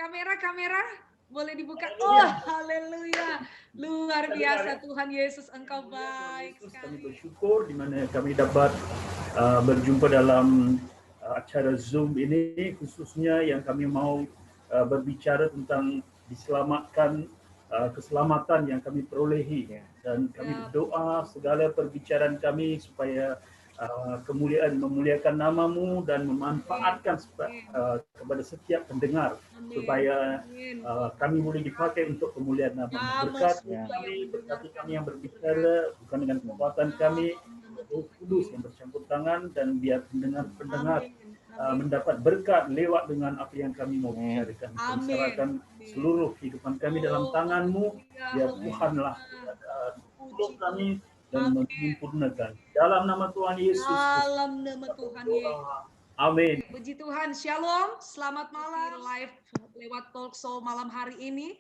Kamera boleh dibuka. Oh, haleluya. Luar biasa Tuhan Yesus, Engkau baik sekali. Kami bersyukur di mana kami dapat berjumpa dalam acara Zoom ini, khususnya yang kami mau berbicara tentang diselamatkan, keselamatan yang kami perolehi, dan kami berdoa segala perbicaraan kami supaya memuliakan namamu dan memanfaatkan kepada setiap pendengar, supaya kami boleh dipakai untuk kemuliaan namamu. Berkati kami yang berbicara, bukan dengan kekuatan kami, Roh Kudus yang bercampur tangan, dan biar pendengar mendapat berkat lewat dengan apa yang kami mau bicarakan. Kami serahkan seluruh kehidupan kami dalam tangan-Mu, biar Tuhanlah tolong kami dan menyempurnakan. Dalam nama Tuhan Yesus. Dalam nama Tuhan Yesus. Amin. Puji Tuhan. Shalom. Selamat malam. Live lewat talk show malam hari ini.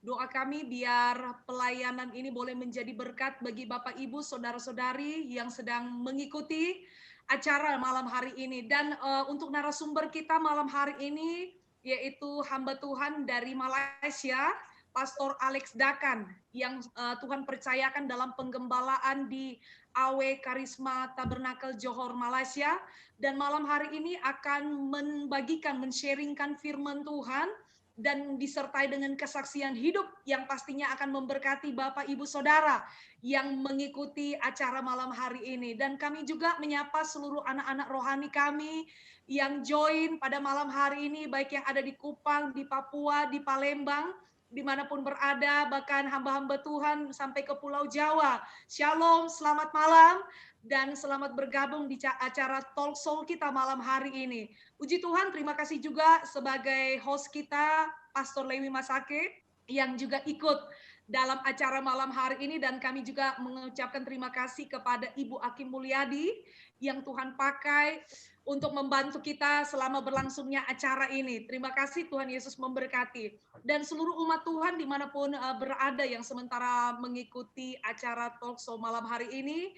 Doa kami biar pelayanan ini boleh menjadi berkat bagi Bapak Ibu, saudara-saudari yang sedang mengikuti acara malam hari ini. Dan untuk narasumber kita malam hari ini, yaitu hamba Tuhan dari Malaysia, Pastor Alex Dakan, yang Tuhan percayakan dalam penggembalaan di AW Karisma Tabernakel Johor, Malaysia. Dan malam hari ini akan men-sharingkan firman Tuhan, dan disertai dengan kesaksian hidup yang pastinya akan memberkati Bapak Ibu Saudara yang mengikuti acara malam hari ini. Dan kami juga menyapa seluruh anak-anak rohani kami yang join pada malam hari ini, baik yang ada di Kupang, di Papua, di Palembang, dimanapun berada, bahkan hamba-hamba Tuhan sampai ke Pulau Jawa. Shalom, selamat malam, dan selamat bergabung di acara talk show kita malam hari ini. Puji Tuhan, terima kasih juga sebagai host kita, Pastor Lewi Masake, yang juga ikut dalam acara malam hari ini, dan kami juga mengucapkan terima kasih kepada Ibu Akim Mulyadi yang Tuhan pakai untuk membantu kita selama berlangsungnya acara ini. Terima kasih, Tuhan Yesus memberkati. Dan seluruh umat Tuhan dimanapun berada yang sementara mengikuti acara talk show malam hari ini,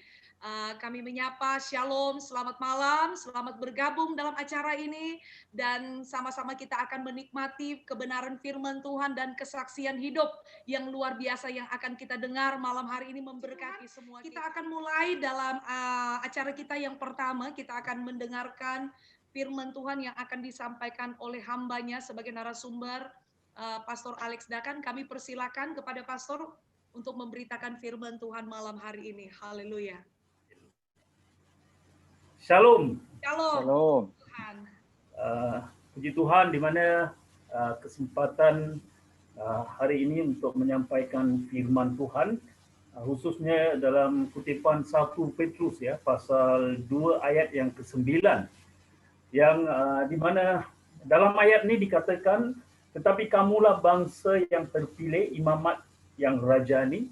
kami menyapa shalom, selamat malam, selamat bergabung dalam acara ini, dan sama-sama kita akan menikmati kebenaran firman Tuhan dan kesaksian hidup yang luar biasa yang akan kita dengar malam hari ini, memberkati semua kita. Kita akan mulai dalam acara kita yang pertama. Kita akan mendengarkan firman Tuhan yang akan disampaikan oleh hambanya sebagai narasumber, Pastor Alex Dakan. Kami persilakan kepada Pastor untuk memberitakan firman Tuhan malam hari ini. Haleluya. Shalom. Shalom. Tuhan. Puji Tuhan, di mana kesempatan hari ini untuk menyampaikan firman Tuhan, khususnya dalam kutipan 1 Petrus ya, pasal 2 ayat yang ke-9, yang di mana dalam ayat ini dikatakan, tetapi kamulah bangsa yang terpilih, imamat yang rajani,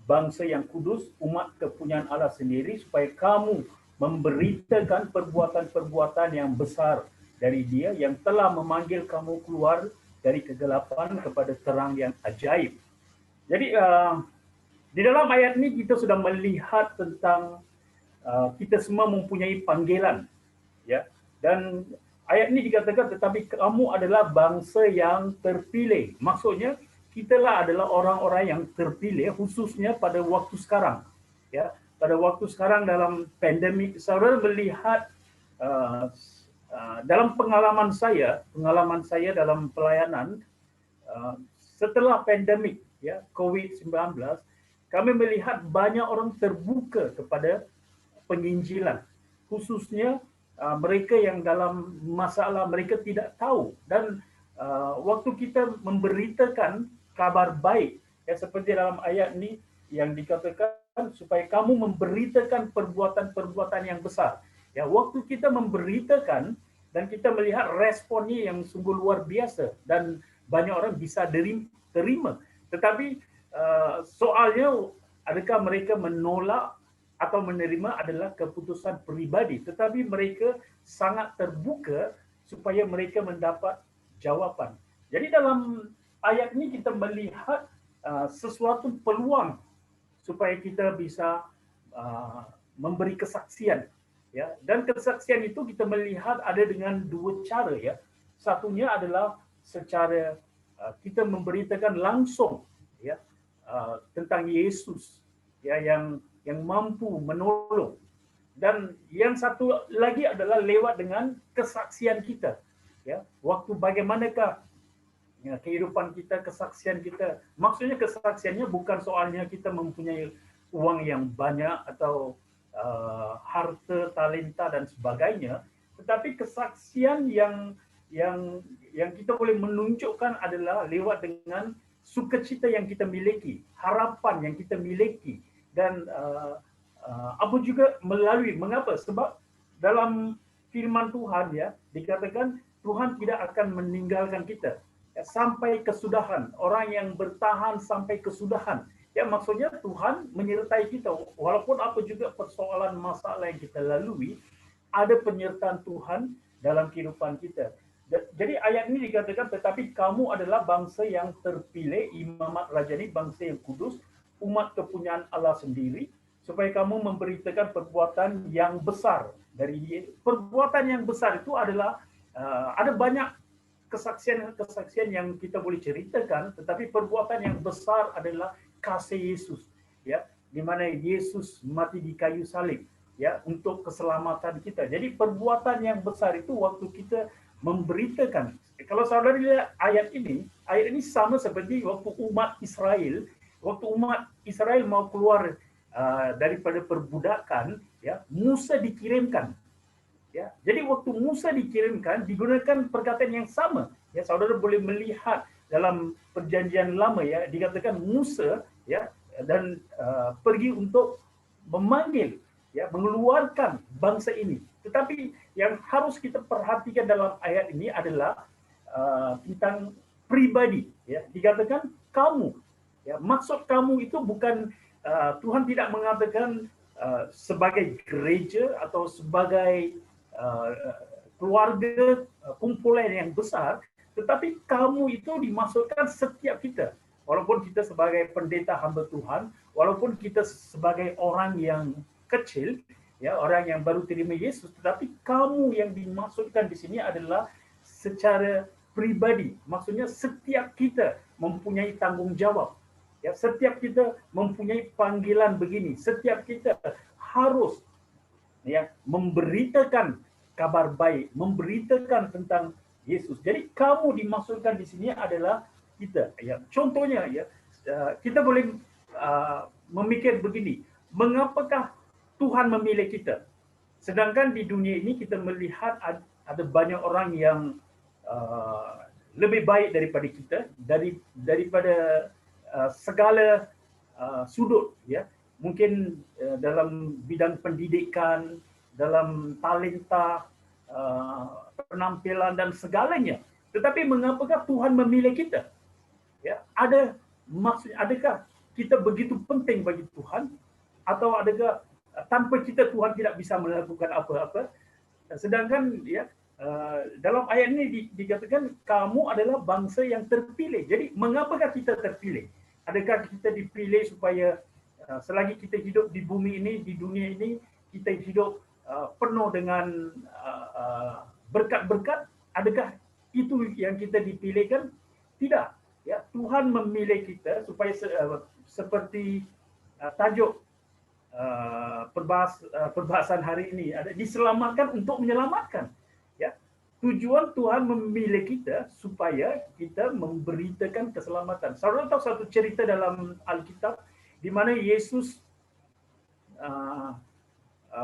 bangsa yang kudus, umat kepunyaan Allah sendiri, supaya kamu memberitakan perbuatan-perbuatan yang besar dari Dia yang telah memanggil kamu keluar dari kegelapan kepada terang yang ajaib. Jadi di dalam ayat ini kita sudah melihat tentang kita semua mempunyai panggilan, ya. Dan ayat ini dikatakan, tetapi kamu adalah bangsa yang terpilih. Maksudnya kitalah adalah orang-orang yang terpilih, khususnya pada waktu sekarang, ya. Pada waktu sekarang dalam pandemik, saudara melihat dalam pengalaman saya dalam pelayanan setelah pandemik ya COVID-19, kami melihat banyak orang terbuka kepada penginjilan, khususnya mereka yang dalam masalah mereka tidak tahu. Dan waktu kita memberitakan kabar baik, ya seperti dalam ayat ini yang dikatakan, supaya kamu memberitakan perbuatan-perbuatan yang besar. Ya, waktu kita memberitakan dan kita melihat responnya yang sungguh luar biasa dan banyak orang bisa terima. Tetapi soalnya adakah mereka menolak atau menerima adalah keputusan pribadi. Tetapi mereka sangat terbuka supaya mereka mendapat jawaban. Jadi dalam ayat ini kita melihat sesuatu peluang supaya kita bisa memberi kesaksian, ya. Dan kesaksian itu kita melihat ada dengan dua cara, ya. Satunya adalah secara kita memberitakan langsung ya tentang Yesus ya yang mampu menolong. Dan yang satu lagi adalah lewat dengan kesaksian kita. Ya, waktu bagaimanakah ya, kehidupan kita, kesaksian kita. Maksudnya kesaksiannya bukan soalnya kita mempunyai uang yang banyak atau harta, talenta dan sebagainya, tetapi kesaksian yang kita boleh menunjukkan adalah lewat dengan sukacita yang kita miliki, harapan yang kita miliki, dan apa juga melalui mengapa? Sebab dalam firman Tuhan ya dikatakan Tuhan tidak akan meninggalkan kita ya, sampai kesudahan. Orang yang bertahan sampai kesudahan. Ya maksudnya Tuhan menyertai kita walaupun apa juga persoalan masalah yang kita lalui, ada penyertaan Tuhan dalam kehidupan kita. Jadi ayat ini dikatakan tetapi kamu adalah bangsa yang terpilih, imamat rajani, bangsa yang kudus, umat kepunyaan Allah sendiri, supaya kamu memberitakan perbuatan yang besar dari dia. Perbuatan yang besar itu adalah ada banyak kesaksian yang kita boleh ceritakan, tetapi perbuatan yang besar adalah kasih Yesus, ya, di mana Yesus mati di kayu salib, ya, untuk keselamatan kita. Jadi perbuatan yang besar itu waktu kita memberitakan. Kalau saudara lihat ayat ini sama seperti waktu umat Israel mau keluar daripada perbudakan, ya, Musa dikirimkan. Ya, jadi waktu Musa dikirimkan digunakan perkataan yang sama. Ya, saudara boleh melihat dalam perjanjian lama ya dikatakan Musa ya dan pergi untuk memanggil ya mengeluarkan bangsa ini. Tetapi yang harus kita perhatikan dalam ayat ini adalah tentang pribadi ya. Dikatakan kamu. Ya, maksud kamu itu bukan Tuhan tidak mengatakan sebagai gereja atau sebagai keluarga kumpulan yang besar, tetapi kamu itu dimaksudkan setiap kita. Walaupun kita sebagai pendeta hamba Tuhan, walaupun kita sebagai orang yang kecil, ya orang yang baru terima Yesus, tetapi kamu yang dimaksudkan di sini adalah secara pribadi. Maksudnya setiap kita mempunyai tanggung jawab. Ya, setiap kita mempunyai panggilan begini. Setiap kita harus ya memberitakan kabar baik, memberitakan tentang Yesus. Jadi kamu dimaksudkan di sini adalah kita. Ya, contohnya ya kita boleh memikir begini, mengapakah Tuhan memilih kita? Sedangkan di dunia ini kita melihat ada banyak orang yang lebih baik daripada kita, daripada segala sudut ya. Mungkin dalam bidang pendidikan, dalam talenta, penampilan dan segalanya. Tetapi mengapakah Tuhan memilih kita? Ya, adakah kita begitu penting bagi Tuhan, atau adakah tanpa kita Tuhan tidak bisa melakukan apa-apa? Sedangkan ya dalam ayat ini dikatakan kamu adalah bangsa yang terpilih. Jadi mengapakah kita terpilih? Adakah kita dipilih supaya selagi kita hidup di bumi ini, di dunia ini, kita hidup penuh dengan berkat-berkat? Adakah itu yang kita dipilihkan? Tidak. Ya, Tuhan memilih kita supaya seperti tajuk perbahasan hari ini ada diselamatkan untuk menyelamatkan. Ya, tujuan Tuhan memilih kita supaya kita memberitakan keselamatan. Saudara tahu satu cerita dalam Alkitab di mana Yesus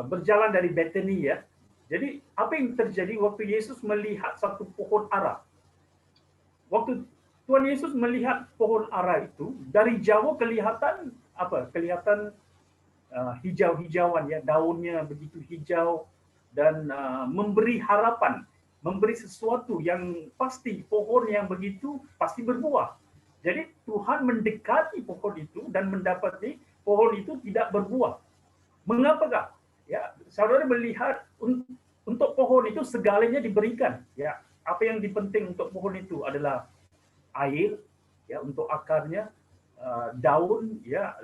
berjalan dari Bethany ya. Jadi apa yang terjadi waktu Yesus melihat satu pohon ara? Waktu Tuhan Yesus melihat pohon ara itu dari jauh kelihatan apa? Kelihatan hijau-hijauan ya, daunnya begitu hijau dan memberi harapan, memberi sesuatu yang pasti, pohon yang begitu pasti berbuah. Jadi Tuhan mendekati pohon itu dan mendapati pohon itu tidak berbuah. Mengapakah? Ya, saudara melihat untuk pohon itu segalanya diberikan. Ya, apa yang dipenting untuk pohon itu adalah air, ya, untuk akarnya, daun, ya,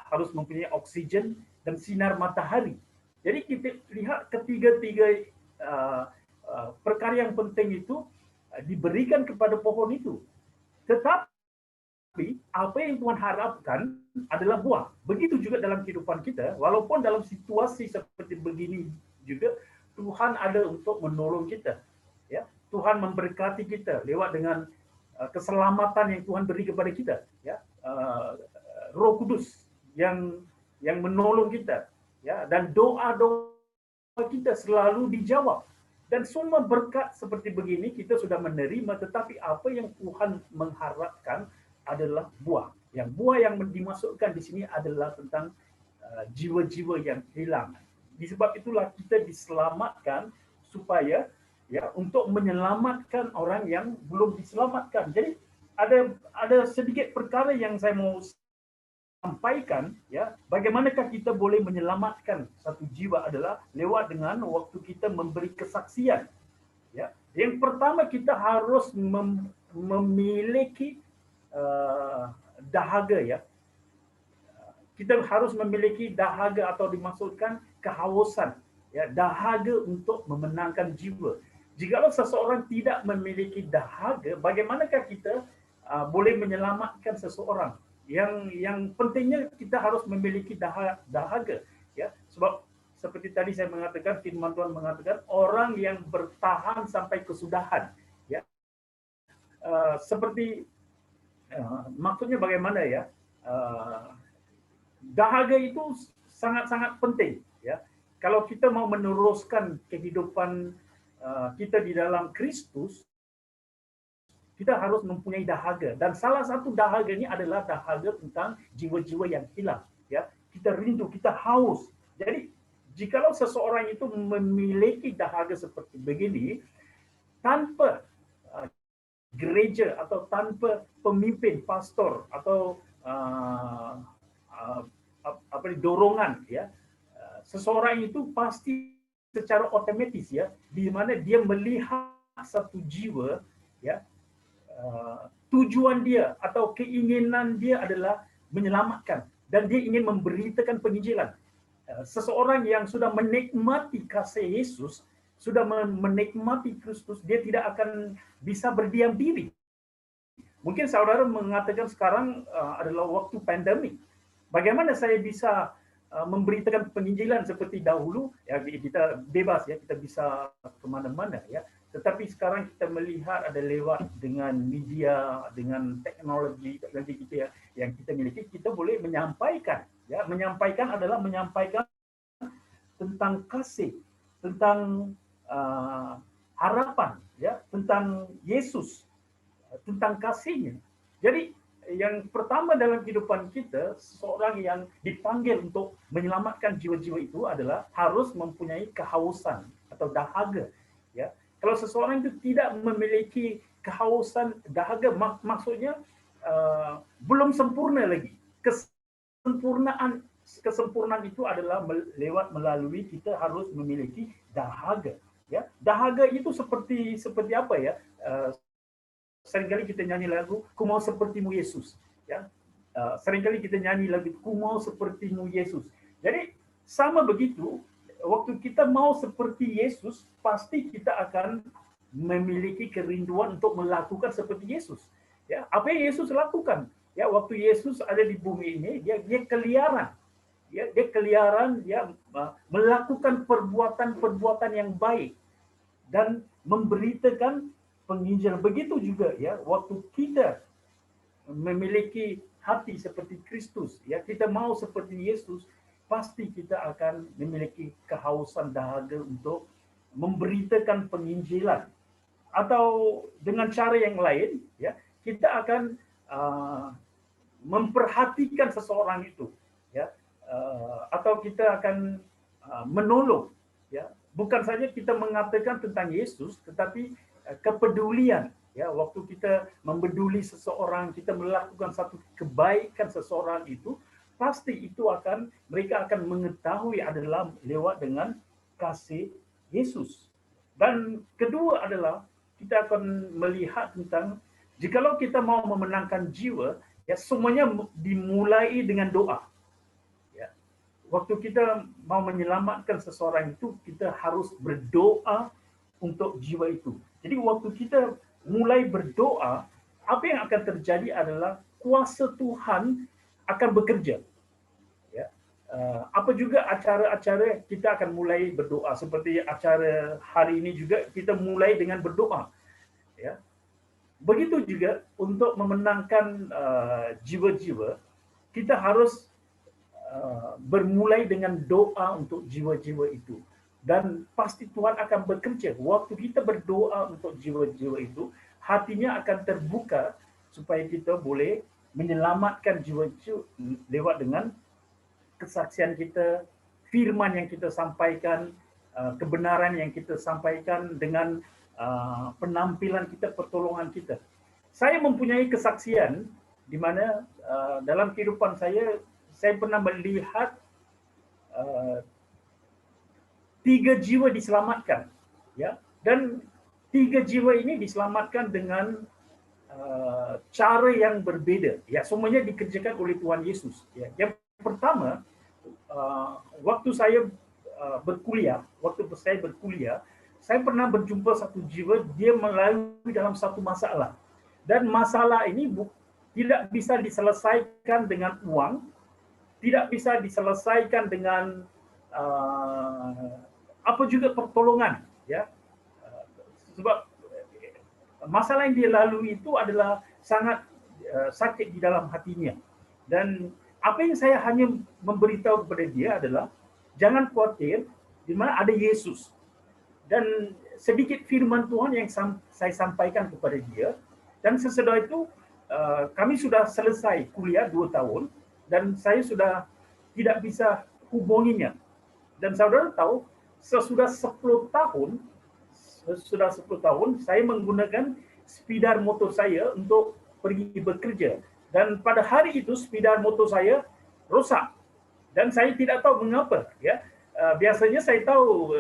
harus mempunyai oksigen dan sinar matahari. Jadi kita lihat ketiga-tiga perkara yang penting itu diberikan kepada pohon itu. Tetapi apa yang Tuhan harapkan adalah buah. Begitu juga dalam kehidupan kita, walaupun dalam situasi seperti begini juga Tuhan ada untuk menolong kita. Ya, Tuhan memberkati kita lewat dengan keselamatan yang Tuhan beri kepada kita. Ya, Roh Kudus yang menolong kita. Ya, dan doa-doa kita selalu dijawab. Dan semua berkat seperti begini kita sudah menerima, tetapi apa yang Tuhan mengharapkan adalah buah. Yang buah yang dimasukkan di sini adalah tentang jiwa-jiwa yang hilang. Disebab itulah kita diselamatkan supaya ya untuk menyelamatkan orang yang belum diselamatkan. Jadi ada sedikit perkara yang saya mau sampaikan, ya, bagaimanakah kita boleh menyelamatkan satu jiwa adalah lewat dengan waktu kita memberi kesaksian. Ya, yang pertama kita harus memiliki dahaga, ya. Kita harus memiliki dahaga atau dimaksudkan kehausan, ya, dahaga untuk memenangkan jiwa. Jikalau seseorang tidak memiliki dahaga, bagaimanakah kita boleh menyelamatkan seseorang? Yang pentingnya kita harus memiliki dahaga, ya, sebab seperti tadi saya mengatakan, firman Tuhan mengatakan orang yang bertahan sampai kesudahan, ya, seperti maksudnya bagaimana, ya, dahaga itu sangat-sangat penting, ya. Kalau kita mau meneruskan kehidupan kita di dalam Kristus, kita harus mempunyai dahaga, dan salah satu dahaga ini adalah dahaga tentang jiwa-jiwa yang hilang, ya. Kita rindu, kita haus. Jadi jikalau seseorang itu memiliki dahaga seperti begini, tanpa gereja atau tanpa pemimpin, pastor atau dorongan, ya, seseorang itu pasti secara otomatis, ya, di mana dia melihat satu jiwa, ya, tujuan dia atau keinginan dia adalah menyelamatkan, dan dia ingin memberitakan penginjilan. Seseorang yang sudah menikmati kasih Yesus, sudah menikmati Kristus, dia tidak akan bisa berdiam diri. Mungkin saudara mengatakan sekarang adalah waktu pandemik. Bagaimana saya bisa memberitakan penginjilan seperti dahulu? Ya, kita bebas, ya, kita bisa kemana-mana, ya. Tetapi sekarang kita melihat ada lewat dengan media, dengan teknologi kita, ya, yang kita miliki, kita boleh menyampaikan. Ya, menyampaikan adalah menyampaikan tentang kasih, tentang harapan, ya, tentang Yesus, tentang kasihnya. Jadi yang pertama dalam kehidupan kita, seseorang yang dipanggil untuk menyelamatkan jiwa-jiwa itu adalah harus mempunyai kehausan atau dahaga, ya. Kalau seseorang itu tidak memiliki kehausan, dahaga, maksudnya belum sempurna lagi. Kesempurnaan itu adalah lewat melalui kita harus memiliki dahaga, ya. Dahaga itu seperti apa, ya? Seringkali kita nyanyi lagu "Ku mau sepertimu Yesus", ya. Seringkali kita nyanyi lagu "Ku mau sepertimu Yesus". Jadi sama begitu, waktu kita mau seperti Yesus, pasti kita akan memiliki kerinduan untuk melakukan seperti Yesus. Ya, apa yang Yesus lakukan? Ya, waktu Yesus ada di bumi ini, dia keliaran. Ya, dia keliaran, ya, melakukan perbuatan-perbuatan yang baik dan memberitakan penginjilan. Begitu juga, ya, waktu kita memiliki hati seperti Kristus, ya, kita mau seperti Yesus, pasti kita akan memiliki kehausan dahaga untuk memberitakan penginjilan. Atau dengan cara yang lain, ya, kita akan memperhatikan seseorang itu, ya, atau kita akan menolong, ya. Bukan saja kita mengatakan tentang Yesus, tetapi kepedulian, ya, waktu kita membeduli seseorang, kita melakukan satu kebaikan seseorang itu, pasti itu mereka akan mengetahui adalah lewat dengan kasih Yesus. Dan kedua adalah kita akan melihat tentang jikalau kita mau memenangkan jiwa, ya, semuanya dimulai dengan doa. Ya. Waktu kita mau menyelamatkan seseorang itu, kita harus berdoa untuk jiwa itu. Jadi waktu kita mulai berdoa, apa yang akan terjadi adalah kuasa Tuhan akan bekerja. Ya. Apa juga acara-acara kita akan mulai berdoa, seperti acara hari ini juga kita mulai dengan berdoa. Ya. Begitu juga untuk memenangkan jiwa-jiwa, kita harus bermulai dengan doa untuk jiwa-jiwa itu. Dan pasti Tuhan akan bekerja. Waktu kita berdoa untuk jiwa-jiwa itu, hatinya akan terbuka supaya kita boleh menyelamatkan jiwa-jiwa lewat dengan kesaksian kita, firman yang kita sampaikan, kebenaran yang kita sampaikan dengan penampilan kita, pertolongan kita. Saya mempunyai kesaksian di mana dalam kehidupan saya pernah melihat 3 jiwa diselamatkan, ya, dan 3 jiwa ini diselamatkan dengan cara yang berbeda, ya, semuanya dikerjakan oleh Tuhan Yesus. Ya. Yang pertama, waktu saya berkuliah, saya pernah berjumpa satu jiwa, dia melalui dalam satu masalah, dan masalah ini tidak bisa diselesaikan dengan uang, tidak bisa diselesaikan dengan apa juga pertolongan, ya, sebab masalah yang dia lalui itu adalah sangat sakit di dalam hatinya. Dan apa yang saya hanya memberitahu kepada dia adalah jangan khawatir, di mana ada Yesus. Dan sedikit firman Tuhan yang saya sampaikan kepada dia, dan sesudah itu kami sudah selesai kuliah 2 tahun, dan saya sudah tidak bisa hubunginya. Dan saudara tahu, sesudah 10 tahun saya menggunakan sepeda motor saya untuk pergi bekerja, dan pada hari itu sepeda motor saya rusak dan saya tidak tahu mengapa, ya. Biasanya saya tahu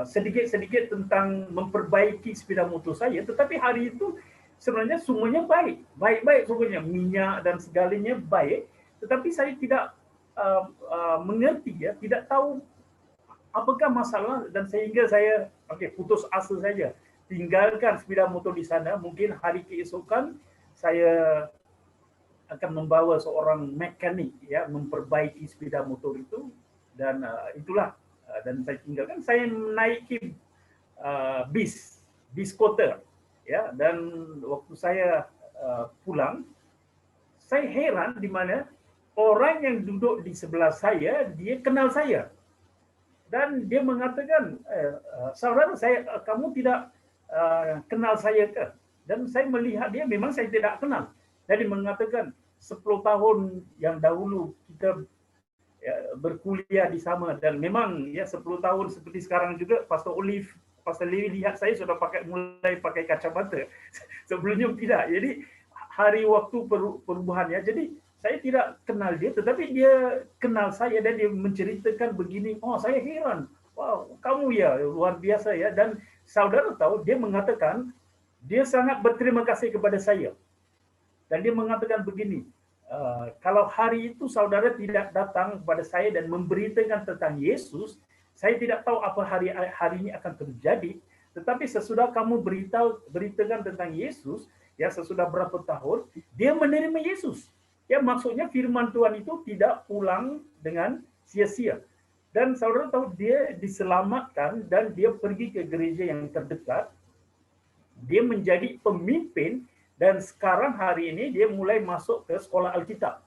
sedikit-sedikit tentang memperbaiki sepeda motor saya, tetapi hari itu sebenarnya semuanya baik semuanya, minyak dan segalanya baik, tetapi saya tidak mengerti, ya, tidak tahu apakah masalah, dan sehingga saya putus asa saja, tinggalkan sepeda motor di sana. Mungkin hari keesokan saya akan membawa seorang mekanik, ya, memperbaiki sepeda motor itu, dan itulah, dan saya tinggalkan. Saya menaiki bis skuter, ya, dan waktu saya pulang, saya heran di mana orang yang duduk di sebelah saya, dia kenal saya. Dan dia mengatakan, saudara, kamu tidak kenal saya ke? Dan saya melihat dia, memang saya tidak kenal. Jadi mengatakan 10 tahun yang dahulu kita berkuliah di sama, dan memang, ya, 10 tahun seperti sekarang juga. Pastor Levi lihat saya sudah mulai pakai kacamata. Sebelumnya tidak. Jadi hari waktu perubahannya. Jadi saya tidak kenal dia, tetapi dia kenal saya, dan dia menceritakan begini, oh, saya heran, wow, kamu ya luar biasa, ya. Dan saudara tahu, dia mengatakan dia sangat berterima kasih kepada saya, dan dia mengatakan begini, kalau hari itu saudara tidak datang kepada saya dan memberitakan tentang Yesus, saya tidak tahu apa hari ini akan terjadi. Tetapi sesudah kamu beritakan tentang Yesus, ya, sesudah berapa tahun dia menerima Yesus. Ya, maksudnya firman Tuhan itu tidak pulang dengan sia-sia. Dan saudara tahu, dia diselamatkan dan dia pergi ke gereja yang terdekat. Dia menjadi pemimpin, dan sekarang hari ini dia mulai masuk ke sekolah Alkitab.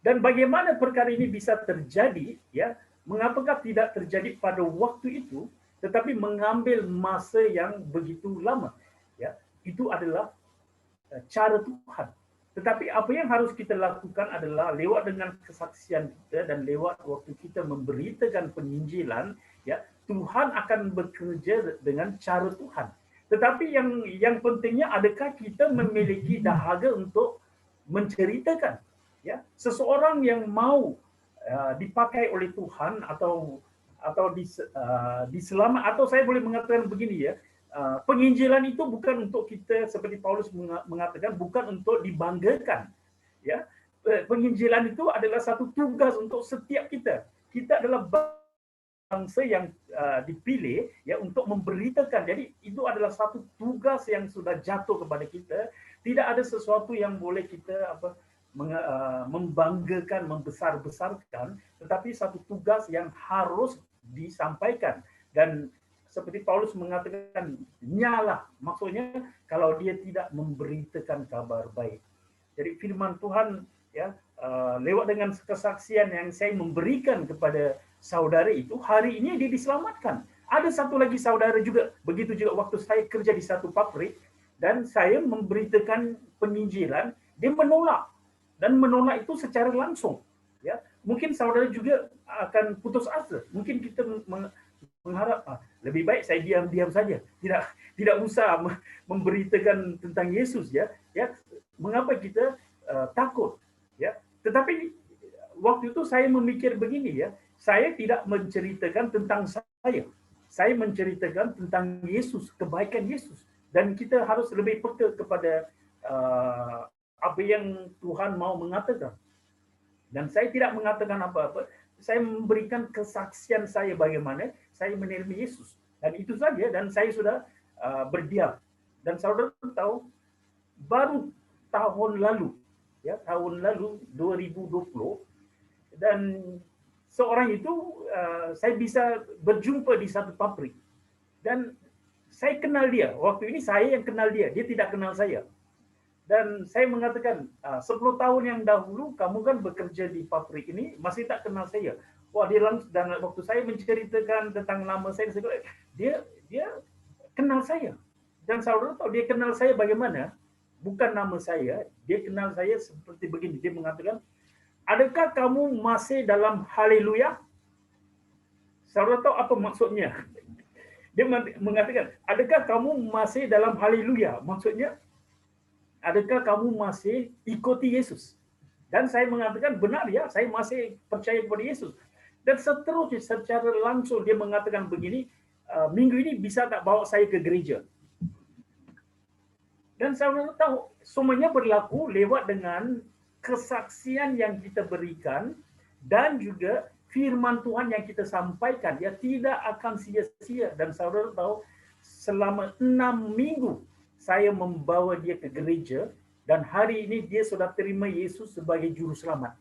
Dan bagaimana perkara ini bisa terjadi, ya? Mengapakah tidak terjadi pada waktu itu, tetapi mengambil masa yang begitu lama, ya? Itu adalah cara Tuhan. Tetapi apa yang harus kita lakukan adalah lewat dengan kesaksian kita dan lewat waktu kita memberitakan penginjilan, ya, Tuhan akan bekerja dengan cara Tuhan. Tetapi yang pentingnya, adakah kita memiliki dahaga untuk menceritakan, ya, seseorang yang mau dipakai oleh Tuhan atau diselamat, atau saya boleh mengatakan begini, ya. Penginjilan itu bukan untuk kita, seperti Paulus mengatakan, bukan untuk dibanggakan, ya. Penginjilan itu adalah satu tugas untuk setiap kita. Kita adalah bangsa yang dipilih ya untuk memberitakan. Jadi itu adalah satu tugas yang sudah jatuh kepada kita. Tidak ada sesuatu yang boleh kita membanggakan, membesar-besarkan, tetapi satu tugas yang harus disampaikan. Dan seperti Paulus mengatakan, nyala, maksudnya kalau dia tidak memberitakan kabar baik. Jadi firman Tuhan ya lewat dengan kesaksian yang saya memberikan kepada saudara itu, hari ini dia diselamatkan. Ada satu lagi saudara juga, begitu juga waktu saya kerja di satu pabrik, dan saya memberitakan penginjilan, dia menolak. Dan menolak itu secara langsung. Ya, mungkin saudara juga akan putus asa. Mungkin kita mengharap, lebih baik saya diam-diam saja. Tidak usah memberitakan tentang Yesus. Ya, mengapa kita takut? Ya, tetapi waktu itu saya memikir begini ya, saya tidak menceritakan tentang saya menceritakan tentang Yesus, kebaikan Yesus, dan kita harus lebih peka kepada apa yang Tuhan mau mengatakan. Dan saya tidak mengatakan apa-apa, saya memberikan kesaksian saya bagaimana saya menerima Yesus, dan itu saja. Dan saya sudah berdiam. Dan saudara tahu, baru tahun lalu, ya tahun lalu 2020, dan seorang itu saya bisa berjumpa di satu pabrik, dan saya kenal dia. Waktu ini saya yang kenal dia, dia tidak kenal saya. Dan saya mengatakan, 10 tahun yang dahulu kamu kan bekerja di pabrik ini, masih tak kenal saya. Wah, dia langsung, dan waktu saya menceritakan tentang nama saya, dia kenal saya. Dan saudara tahu dia kenal saya bagaimana? Bukan nama saya, dia kenal saya seperti begini. Dia mengatakan, adakah kamu masih dalam haleluya? Saudara tahu apa maksudnya? Dia mengatakan, adakah kamu masih dalam haleluya? Maksudnya, adakah kamu masih ikuti Yesus? Dan saya mengatakan, benar ya, saya masih percaya kepada Yesus. Dan seterusnya secara langsung dia mengatakan begini, minggu ini bisa tak bawa saya ke gereja? Dan saudara tahu, semuanya berlaku lewat dengan kesaksian yang kita berikan dan juga firman Tuhan yang kita sampaikan. Ya, tidak akan sia-sia. Dan saudara tahu, selama 6 minggu saya membawa dia ke gereja, dan hari ini dia sudah terima Yesus sebagai juru selamat.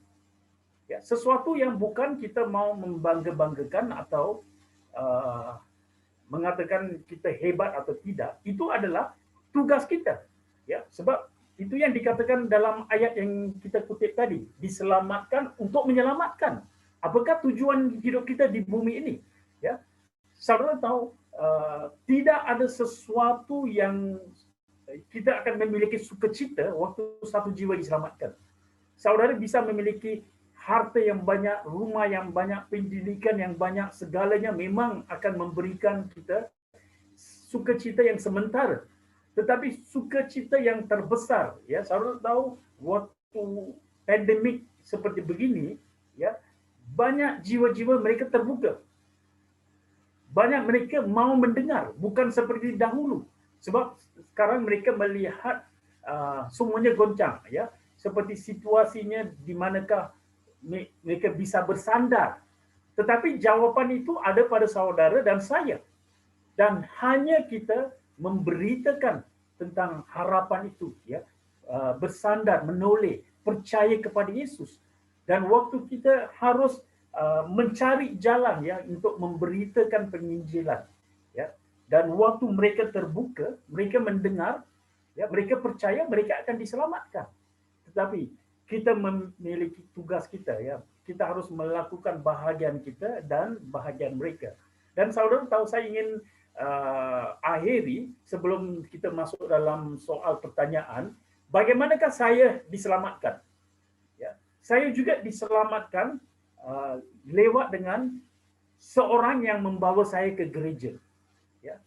Ya, sesuatu yang bukan kita mau membangga-banggakan atau mengatakan kita hebat atau tidak, itu adalah tugas kita. Ya, sebab itu yang dikatakan dalam ayat yang kita kutip tadi, diselamatkan untuk menyelamatkan. Apakah tujuan hidup kita di bumi ini? Ya, saudara tahu, tidak ada sesuatu yang kita akan memiliki sukacita waktu satu jiwa diselamatkan. Saudara bisa memiliki harta yang banyak, rumah yang banyak, pendidikan yang banyak, segalanya memang akan memberikan kita sukacita yang sementara. Tetapi sukacita yang terbesar, ya saudara tahu, waktu pandemik seperti begini, ya banyak jiwa-jiwa mereka terbuka. Banyak mereka mau mendengar, bukan seperti dahulu. Sebab sekarang mereka melihat semuanya goncang, ya, seperti situasinya di manakah mereka bisa bersandar. Tetapi jawaban itu ada pada saudara dan saya. Dan hanya kita memberitakan tentang harapan itu, ya, bersandar, menoleh, percaya kepada Yesus. Dan waktu kita harus mencari jalan, ya, untuk memberitakan penginjilan, ya. Dan waktu mereka terbuka, mereka mendengar, ya, mereka percaya, mereka akan diselamatkan. Tetapi kita memiliki tugas kita, ya. Kita harus melakukan bahagian kita dan bahagian mereka. Dan saudara tahu, saya ingin akhiri sebelum kita masuk dalam soal pertanyaan, bagaimanakah saya diselamatkan? Ya, saya juga diselamatkan lewat dengan seorang yang membawa saya ke gereja. Ya,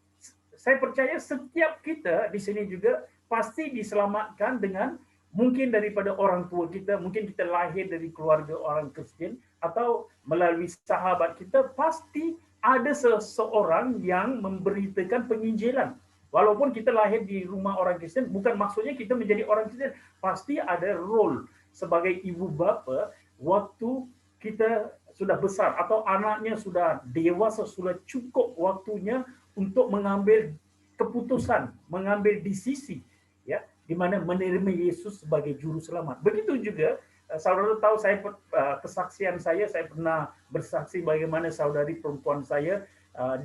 saya percaya setiap kita di sini juga pasti diselamatkan dengan mungkin daripada orang tua kita, mungkin kita lahir dari keluarga orang Kristen, atau melalui sahabat kita, pasti ada seseorang yang memberitakan penginjilan. Walaupun kita lahir di rumah orang Kristen, bukan maksudnya kita menjadi orang Kristen. Pasti ada role sebagai ibu bapa waktu kita sudah besar atau anaknya sudah dewasa, sudah cukup waktunya untuk mengambil keputusan, mengambil decisi, ya, di mana menerima Yesus sebagai juru selamat. Begitu juga saudara tahu kesaksian saya pernah bersaksi bagaimana saudari perempuan saya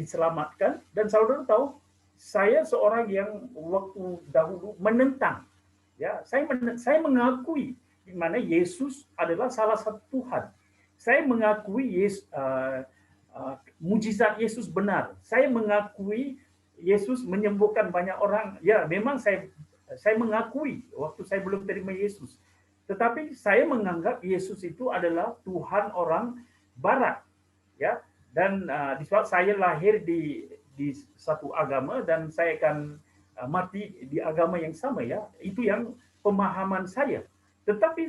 diselamatkan, dan saudara tahu saya seorang yang waktu dahulu menentang, ya, saya mengakui di mana Yesus adalah salah satu Tuhan. Saya mengakui mujizat Yesus benar. Saya mengakui Yesus menyembuhkan banyak orang. Ya, memang saya mengakui waktu saya belum terima Yesus. Tetapi saya menganggap Yesus itu adalah Tuhan orang Barat, ya. Dan disebab saya lahir di satu agama dan saya akan mati di agama yang sama, ya. Itu yang pemahaman saya. Tetapi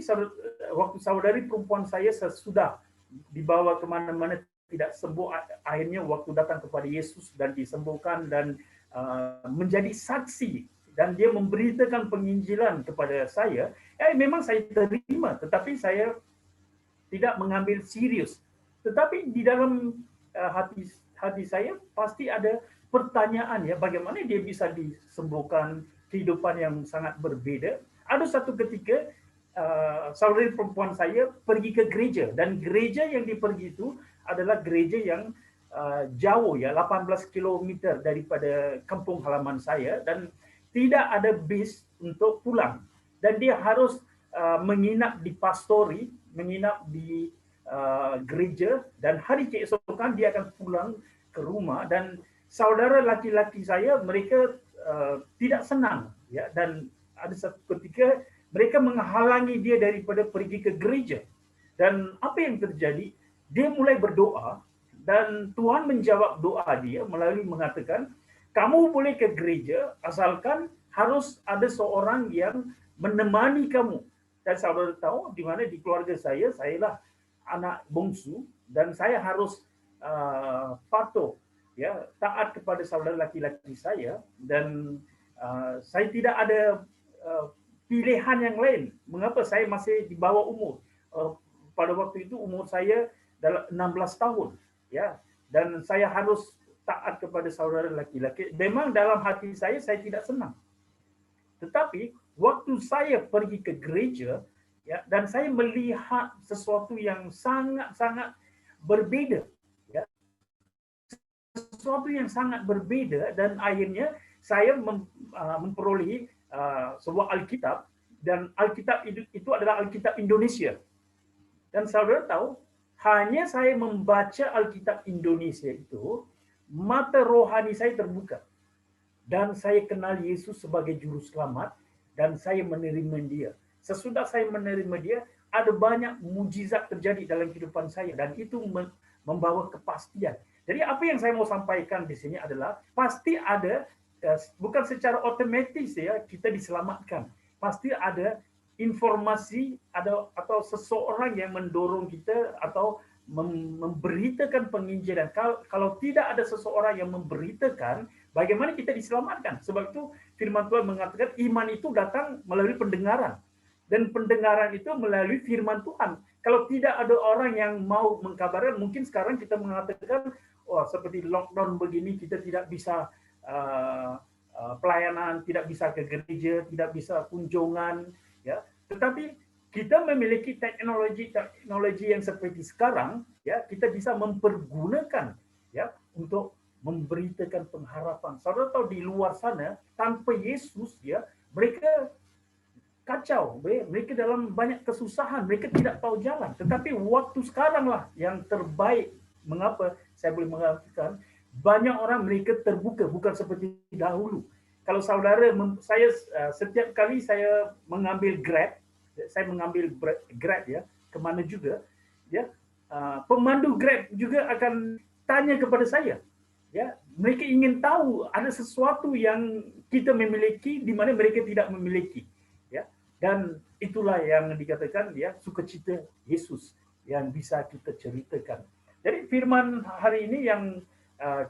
waktu saudari perempuan saya sudah dibawa kemana-mana tidak sembuh, akhirnya waktu datang kepada Yesus dan disembuhkan dan menjadi saksi dan dia memberitakan penginjilan kepada saya, memang saya terima, tetapi saya tidak mengambil serius. Tetapi di dalam hati saya pasti ada pertanyaan, ya, bagaimana dia bisa disembuhkan, kehidupan yang sangat berbeda. Ada satu ketika saudari perempuan saya pergi ke gereja, dan gereja yang dipergi itu adalah gereja yang jauh, ya, 18 km daripada kampung halaman saya, dan tidak ada bis untuk pulang, dan dia harus menginap di pastori, menginap di gereja, dan hari keesokan dia akan pulang ke rumah. Dan saudara laki-laki saya mereka tidak senang, ya, dan ada satu ketika mereka menghalangi dia daripada pergi ke gereja. Dan apa yang terjadi? Dia mulai berdoa, dan Tuhan menjawab doa dia melalui mengatakan, kamu boleh ke gereja asalkan harus ada seorang yang menemani kamu. Dan saudara tahu di mana di keluarga saya lah anak bungsu, dan saya harus patuh, ya, taat kepada saudara laki-laki saya, dan saya tidak ada pilihan yang lain. Mengapa? Saya masih di bawah umur. Pada waktu itu umur saya dalam 16 tahun, ya, dan saya harus taat kepada saudara laki-laki. Memang dalam hati saya tidak senang. Tetapi waktu saya pergi ke gereja, ya, dan saya melihat sesuatu yang sangat-sangat berbeda, ya, sesuatu yang sangat berbeda, dan akhirnya saya memperoleh sebuah Alkitab, dan Alkitab itu adalah Alkitab Indonesia. Dan saudara tahu, hanya saya membaca Alkitab Indonesia itu, mata rohani saya terbuka. Dan saya kenal Yesus sebagai juru selamat, dan saya menerima dia. Sesudah saya menerima dia, ada banyak mujizat terjadi dalam kehidupan saya, dan itu membawa kepastian. Jadi apa yang saya mau sampaikan di sini adalah, pasti ada, bukan secara otomatis, ya, kita diselamatkan. Pasti ada informasi atau seseorang yang mendorong kita atau memberitakan penginjilan. Kalau tidak ada seseorang yang memberitakan, bagaimana kita diselamatkan? Sebab itu firman Tuhan mengatakan iman itu datang melalui pendengaran, dan pendengaran itu melalui firman Tuhan. Kalau tidak ada orang yang mau mengkabarkan, mungkin sekarang kita mengatakan, oh, seperti lockdown begini kita tidak bisa pelayanan, tidak bisa ke gereja, tidak bisa kunjungan, ya. Tetapi kita memiliki teknologi yang seperti sekarang, ya, kita bisa mempergunakan, ya, untuk memberitakan pengharapan. Saudara tahu di luar sana tanpa Yesus, ya, mereka kacau, mereka dalam banyak kesusahan, mereka tidak tahu jalan. Tetapi waktu sekarang lah yang terbaik. Mengapa saya boleh mengatakan banyak orang mereka terbuka, bukan seperti dahulu. Kalau saudara, saya setiap kali saya mengambil Grab, ya, kemana juga, ya, pemandu Grab juga akan tanya kepada saya, ya, mereka ingin tahu ada sesuatu yang kita memiliki di mana mereka tidak memiliki, ya, dan itulah yang dikatakan, ya, sukacita Yesus yang bisa kita ceritakan. Jadi firman hari ini yang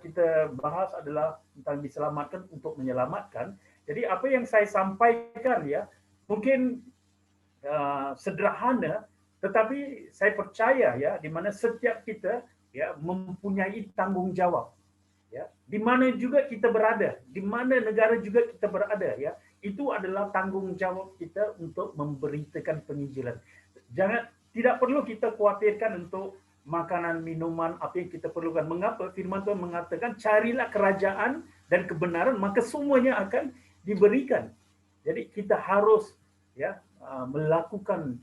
kita bahas adalah tentang diselamatkan untuk menyelamatkan. Jadi apa yang saya sampaikan, ya, mungkin sederhana, Tetapi saya percaya ya, di mana setiap kita ya mempunyai tanggung jawab. Ya, di mana juga kita berada, di mana negara juga kita berada, ya, itu adalah tanggung jawab kita untuk memberitakan penginjilan. Tidak perlu kita khawatirkan untuk makanan, minuman, apa yang kita perlukan. Mengapa? Firman Tuhan mengatakan, carilah kerajaan dan kebenaran, maka semuanya akan diberikan. Jadi kita harus ya melakukan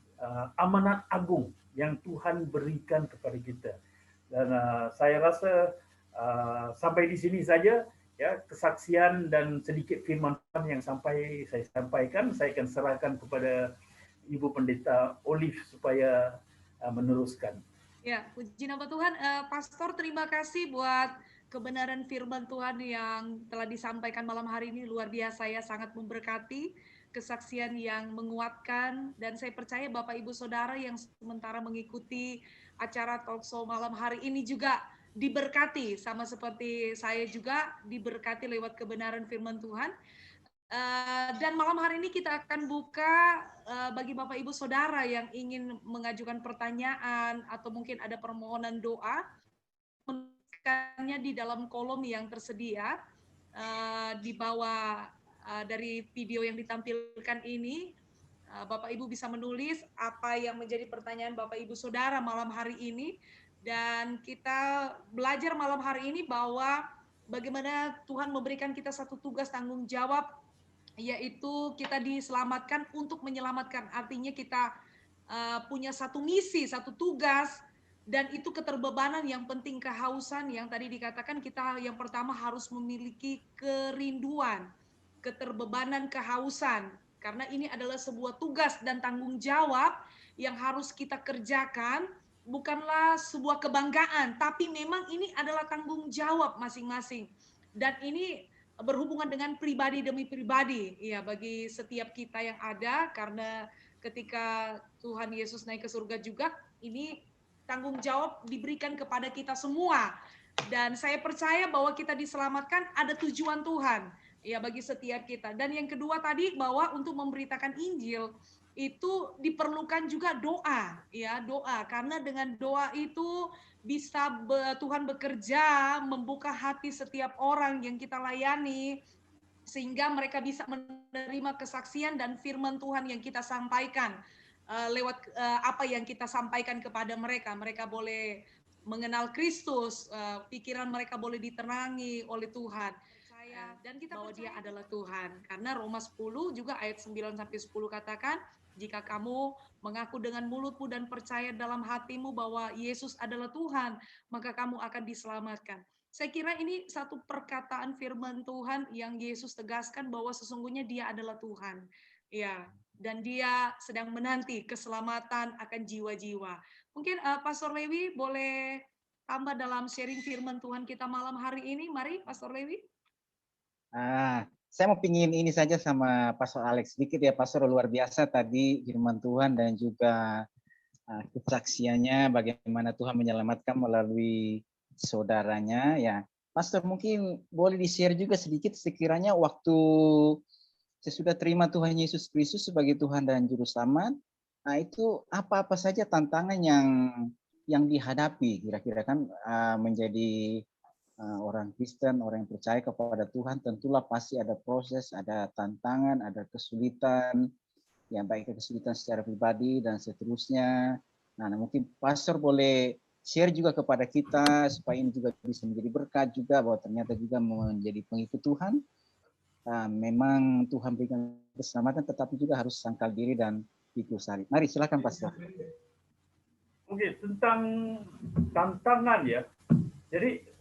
amanat agung yang Tuhan berikan kepada kita. Dan saya rasa sampai di sini saja ya kesaksian dan sedikit firman Tuhan yang saya sampaikan. Saya akan serahkan kepada Ibu Pendeta Olive supaya meneruskan. Ya, puji nama Tuhan. Pastor, terima kasih buat kebenaran firman Tuhan yang telah disampaikan malam hari ini. Luar biasa ya, sangat memberkati, kesaksian yang menguatkan, dan saya percaya Bapak Ibu Saudara yang sementara mengikuti acara Talkshow malam hari ini juga diberkati, sama seperti saya juga diberkati lewat kebenaran firman Tuhan. Dan malam hari ini kita akan buka bagi Bapak Ibu Saudara yang ingin mengajukan pertanyaan atau mungkin ada permohonan doa, menuliskannya di dalam kolom yang tersedia di bawah dari video yang ditampilkan ini. Bapak Ibu bisa menulis apa yang menjadi pertanyaan Bapak Ibu Saudara malam hari ini. Dan kita belajar malam hari ini bahwa bagaimana Tuhan memberikan kita satu tugas tanggung jawab, yaitu kita diselamatkan untuk menyelamatkan. Artinya kita punya satu misi, satu tugas, dan itu keterbebanan yang penting, kehausan yang tadi dikatakan kita yang pertama harus memiliki kerinduan, keterbebanan, kehausan. Karena ini adalah sebuah tugas dan tanggung jawab yang harus kita kerjakan, bukanlah sebuah kebanggaan, tapi memang ini adalah tanggung jawab masing-masing. Dan ini berhubungan dengan pribadi demi pribadi, ya, bagi setiap kita yang ada, karena ketika Tuhan Yesus naik ke surga juga, ini tanggung jawab diberikan kepada kita semua. Dan saya percaya bahwa kita diselamatkan ada tujuan Tuhan, ya, bagi setiap kita. Dan yang kedua tadi, bahwa untuk memberitakan Injil itu diperlukan juga doa, ya, doa. Karena dengan doa itu bisa Tuhan bekerja, membuka hati setiap orang yang kita layani, sehingga mereka bisa menerima kesaksian dan firman Tuhan yang kita sampaikan lewat apa yang kita sampaikan kepada mereka. Mereka boleh mengenal Kristus, pikiran mereka boleh diterangi oleh Tuhan. Dan kita bahwa Dia adalah Tuhan. Karena Roma 10 juga ayat 9-10 katakan, jika kamu mengaku dengan mulutmu dan percaya dalam hatimu bahwa Yesus adalah Tuhan, maka kamu akan diselamatkan. Saya kira ini satu perkataan firman Tuhan yang Yesus tegaskan bahwa sesungguhnya Dia adalah Tuhan. Ya, dan Dia sedang menanti keselamatan akan jiwa-jiwa. Mungkin Pastor Lewi boleh tambah dalam sharing firman Tuhan kita malam hari ini. Mari, Pastor Lewi. Saya mau pingin ini saja sama Pastor Alex sedikit ya, Pastor, luar biasa tadi firman Tuhan dan juga kesaksiannya bagaimana Tuhan menyelamatkan melalui saudaranya ya. Pastor, mungkin boleh di-share juga sedikit sekiranya waktu sesudah terima Tuhan Yesus Kristus sebagai Tuhan dan Juru Selamat, itu apa-apa saja tantangan yang dihadapi kira-kira kan menjadi orang Kristen, orang yang percaya kepada Tuhan, tentulah pasti ada proses, ada tantangan, ada kesulitan, yang baik kesulitan secara pribadi dan seterusnya. Nah, mungkin Pastor boleh share juga kepada kita supaya ini juga bisa menjadi berkat juga bahwa ternyata juga menjadi pengikut Tuhan. Memang Tuhan berikan keselamatan, tetapi juga harus sangkal diri dan pikul salib. Mari silakan Pastor. Oke, tentang tantangan ya. Jadi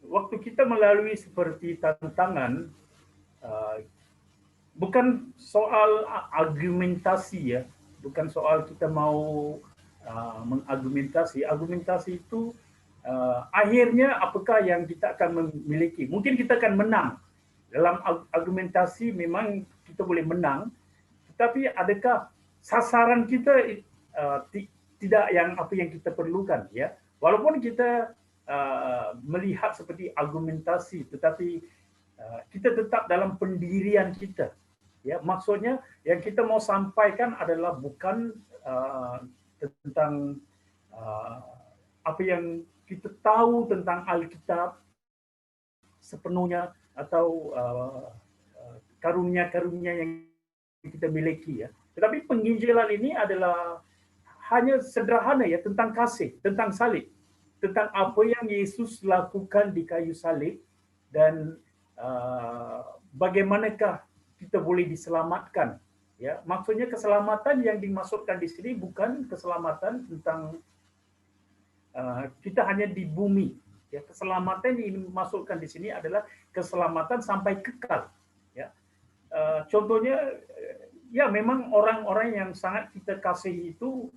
waktu kita melalui seperti tantangan, bukan soal argumentasi ya, bukan soal kita mau mengargumentasi. Argumentasi itu akhirnya apakah yang kita akan memiliki. Mungkin kita akan menang. Dalam argumentasi memang kita boleh menang, tetapi adakah sasaran kita tidak yang apa yang kita perlukan ya. Walaupun kita melihat seperti argumentasi, tetapi kita tetap dalam pendirian kita, Ya, maksudnya yang kita mau sampaikan adalah bukan tentang apa yang kita tahu tentang Alkitab sepenuhnya atau karunia-karunia yang kita miliki ya. Tetapi penginjilan ini adalah hanya sederhana ya, tentang kasih, tentang salib, tentang apa yang Yesus lakukan di kayu salib dan bagaimanakah kita boleh diselamatkan. Ya, maksudnya keselamatan yang dimaksudkan di sini bukan keselamatan tentang kita hanya di bumi. Ya, keselamatan yang dimaksudkan di sini adalah keselamatan sampai kekal. Ya, contohnya, ya memang orang-orang yang sangat kita kasihi itu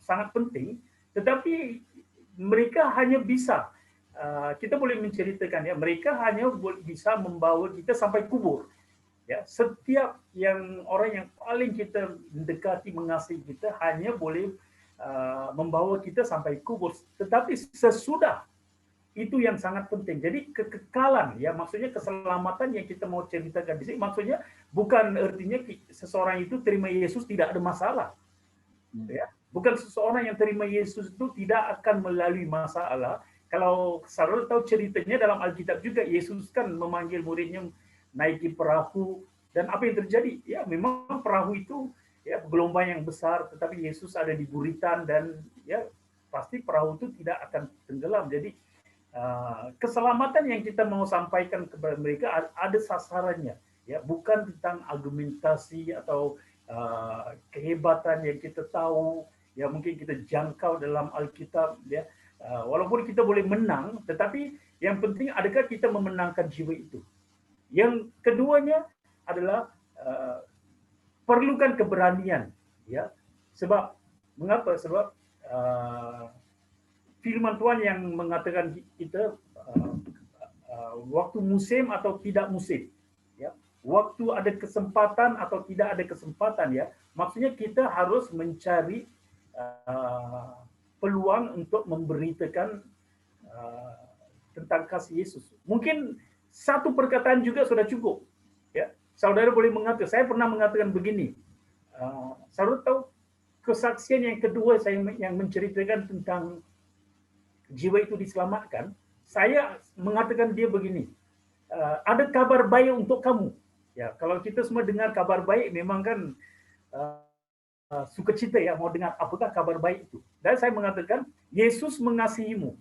sangat penting, tetapi mereka hanya bisa, kita boleh menceritakan ya, mereka hanya bisa membawa kita sampai kubur. Ya, setiap yang orang yang paling kita mendekati, mengasihi kita hanya boleh membawa kita sampai kubur. Tetapi sesudah itu yang sangat penting. Jadi kekekalan ya, maksudnya keselamatan yang kita mau ceritakan di sini, maksudnya bukan artinya seseorang itu terima Yesus tidak ada masalah. Ya, bukan seseorang yang terima Yesus itu tidak akan melalui masalah. Kalau saudara tahu ceritanya dalam Alkitab juga, Yesus kan memanggil muridnya naiki perahu, dan apa yang terjadi? Ya memang perahu itu ya gelombang yang besar, tetapi Yesus ada di buritan dan ya pasti perahu itu tidak akan tenggelam. Jadi keselamatan yang kita mau sampaikan kepada mereka ada sasarannya, ya bukan tentang argumentasi atau kehebatan yang kita tahu, ya mungkin kita jangkau dalam Alkitab, ya walaupun kita boleh menang, tetapi yang penting adakah kita memenangkan jiwa itu. Yang keduanya adalah perlukan keberanian, ya. Sebab mengapa? Sebab firman Tuhan yang mengatakan kita waktu musim atau tidak musim, ya. Waktu ada kesempatan atau tidak ada kesempatan, ya. Maksudnya kita harus mencari peluang untuk memberitakan tentang kasih Yesus. Mungkin satu perkataan juga sudah cukup. Ya, saudara boleh mengatakan. Saya pernah mengatakan begini. Saudara tahu kesaksian yang kedua saya yang menceritakan tentang jiwa itu diselamatkan. Saya mengatakan dia begini. Ada kabar baik untuk kamu. Ya, kalau kita semua dengar kabar baik, memang kan sukacita ya, mau dengar apakah kabar baik itu. Dan saya mengatakan Yesus mengasihimu.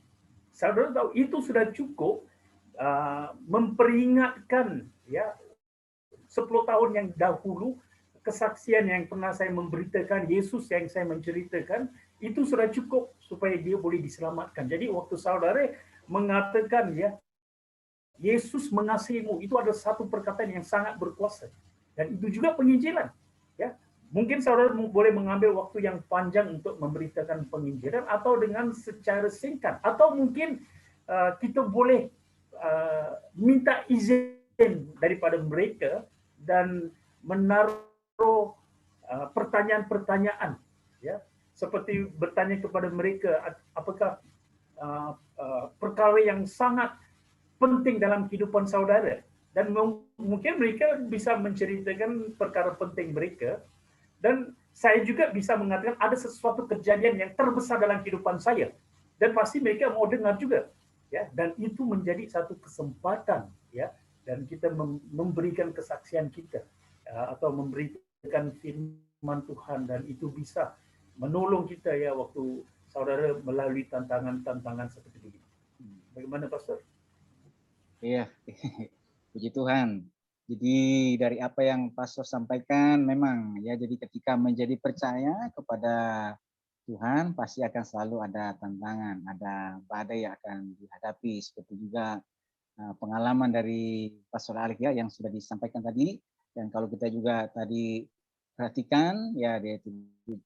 Saudara tahu itu sudah cukup memperingatkan ya 10 tahun yang dahulu kesaksian yang pernah saya memberitakan, Yesus yang saya menceritakan, itu sudah cukup supaya dia boleh diselamatkan. Jadi waktu saudara mengatakan ya Yesus mengasihimu, itu ada satu perkataan yang sangat berkuasa. Dan itu juga penginjilan. Ya, mungkin saudara boleh mengambil waktu yang panjang untuk memberitakan penginjilan atau dengan secara singkat, atau mungkin kita boleh minta izin daripada mereka dan menaruh pertanyaan-pertanyaan, ya, seperti bertanya kepada mereka apakah perkara yang sangat penting dalam kehidupan saudara, dan mungkin mereka bisa menceritakan perkara penting mereka, dan saya juga bisa mengatakan ada sesuatu kejadian yang terbesar dalam kehidupan saya, dan pasti mereka mau dengar juga. Ya, dan itu menjadi satu kesempatan ya, dan kita memberikan kesaksian kita atau memberikan firman Tuhan, dan itu bisa menolong kita ya waktu saudara melalui tantangan-tantangan seperti ini. Bagaimana Pastor? Iya, puji Tuhan. Jadi dari apa yang Pastor sampaikan memang ya, jadi ketika menjadi percaya kepada Tuhan pasti akan selalu ada tantangan, ada badai yang akan dihadapi, seperti juga pengalaman dari Pastor Alex ya yang sudah disampaikan tadi. Dan kalau kita juga tadi perhatikan ya,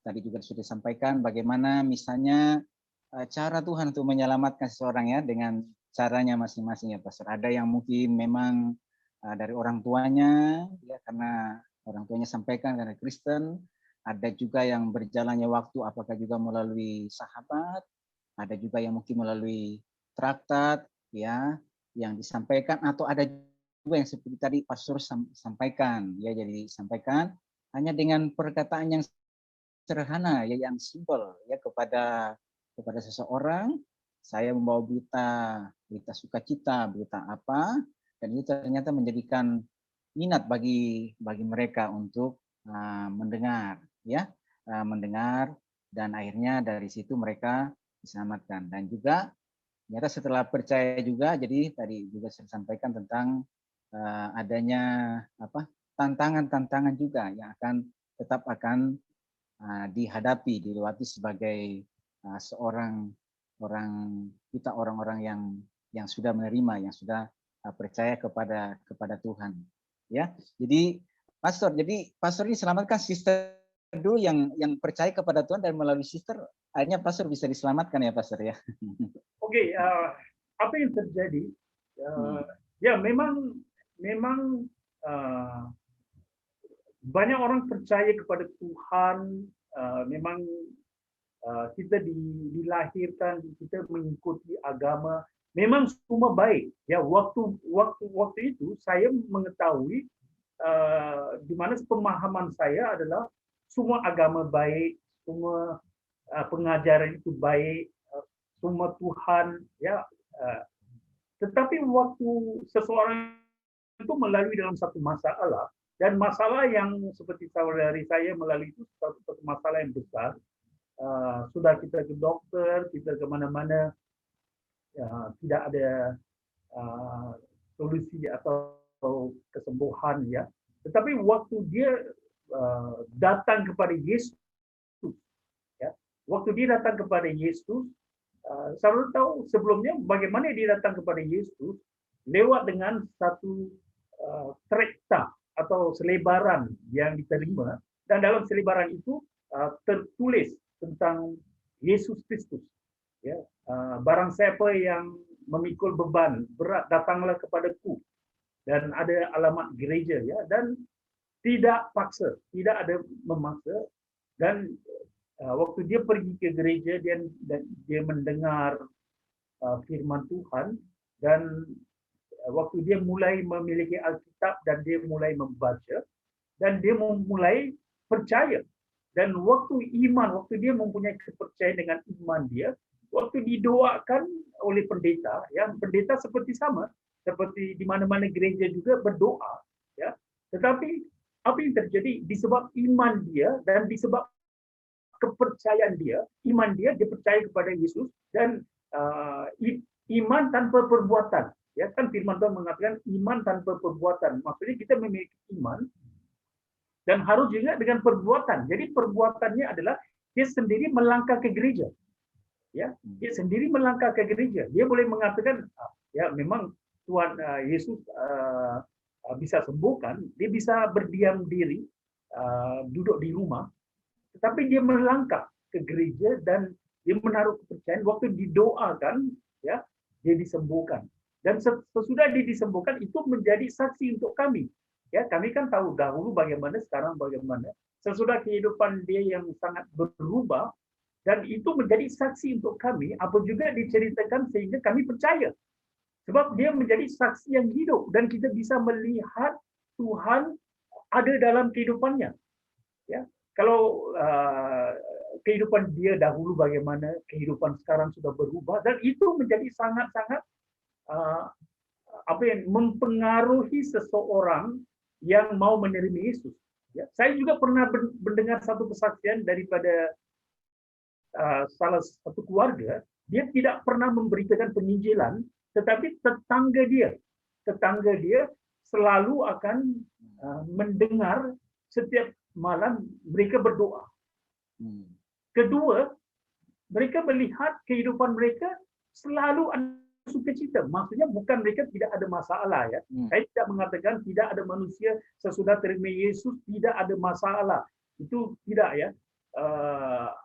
tadi juga sudah disampaikan bagaimana misalnya cara Tuhan untuk menyelamatkan seseorang ya, dengan caranya masing-masing ya Pastor. Ada yang mungkin memang dari orang tuanya ya, karena orang tuanya sampaikan karena Kristen. Ada juga yang berjalannya waktu apakah juga melalui sahabat, ada juga yang mungkin melalui traktat ya yang disampaikan, atau ada yang seperti tadi Pastor sampaikan, ya, jadi sampaikan hanya dengan perkataan yang sederhana, ya, yang simpel, ya, kepada seseorang. Saya membawa berita sukacita, berita apa, dan itu ternyata menjadikan minat bagi mereka untuk mendengar, ya, mendengar, dan akhirnya dari situ mereka diselamatkan. Dan juga ternyata setelah percaya juga, jadi tadi juga saya sampaikan tentang adanya tantangan-tantangan juga yang tetap akan dihadapi, dilewati sebagai seorang orang-orang yang sudah menerima, yang sudah percaya kepada Tuhan, ya. Jadi Pastor ini selamatkan sister dulu yang percaya kepada Tuhan, dan melalui sister akhirnya Pastor bisa diselamatkan, ya Pastor, ya. Oke, apa yang terjadi? Ya, memang banyak orang percaya kepada Tuhan. Memang kita dilahirkan, kita mengikuti agama. Memang semua baik. Ya, waktu itu saya mengetahui di mana pemahaman saya adalah semua agama baik, semua pengajaran itu baik, semua Tuhan, ya. Tetapi waktu seseorang itu melalui dalam satu masalah, dan masalah yang seperti saudari saya melalui itu satu masalah yang besar, sudah kita ke dokter, kita kemana-mana, tidak ada solusi atau kesembuhan, ya. Tetapi waktu dia datang kepada Yesus, ya, waktu dia datang kepada Yesus, selalu tahu sebelumnya bagaimana dia datang kepada Yesus lewat dengan satu trekta atau selebaran yang diterima, dan dalam selebaran itu tertulis tentang Yesus Kristus. Ya, barang siapa yang memikul beban berat, datanglah kepadaku, dan ada alamat gereja, ya, dan tidak paksa, tidak ada memaksa. Dan waktu dia pergi ke gereja, dia mendengar firman Tuhan, dan waktu dia mulai memiliki Alkitab dan dia mulai membaca, dan dia mulai percaya. Dan waktu dia mempunyai kepercayaan dengan iman dia, waktu didoakan oleh pendeta, ya, pendeta seperti di mana-mana gereja juga berdoa, ya. Tetapi apa yang terjadi disebab iman dia dan disebab kepercayaan dia, dia percaya kepada Yesus, dan iman tanpa perbuatan, ya, kan firman Tuhan mengatakan iman tanpa perbuatan. Maksudnya kita memiliki iman dan harus juga dengan perbuatan. Jadi perbuatannya adalah dia sendiri melangkah ke gereja, ya, dia sendiri melangkah ke gereja. Dia boleh mengatakan, ya, memang Tuhan Yesus bisa sembuhkan, dia bisa berdiam diri, duduk di rumah. Tetapi dia melangkah ke gereja dan dia menaruh kepercayaan. Waktu didoakan, ya, dia disembuhkan. Dan sesudah dia disembuhkan, itu menjadi saksi untuk kami. Ya, kami kan tahu dahulu bagaimana, sekarang bagaimana. Sesudah kehidupan dia yang sangat berubah, dan itu menjadi saksi untuk kami. Apa juga diceritakan sehingga kami percaya. Sebab dia menjadi saksi yang hidup, dan kita bisa melihat Tuhan ada dalam kehidupannya. Ya. Kalau kehidupan dia dahulu bagaimana, kehidupan sekarang sudah berubah, dan itu menjadi sangat-sangat mempengaruhi seseorang yang mau menerima Yesus. Ya. Saya juga pernah mendengar satu kesaksian daripada salah satu keluarga. Dia tidak pernah memberitakan penginjilan, tetapi tetangga dia selalu akan mendengar setiap malam mereka berdoa. Kedua, mereka melihat kehidupan mereka selalu ada sukacita. Maksudnya bukan mereka tidak ada masalah, ya. Saya tidak mengatakan tidak ada manusia sesudah terima Yesus tidak ada masalah. Itu tidak, ya.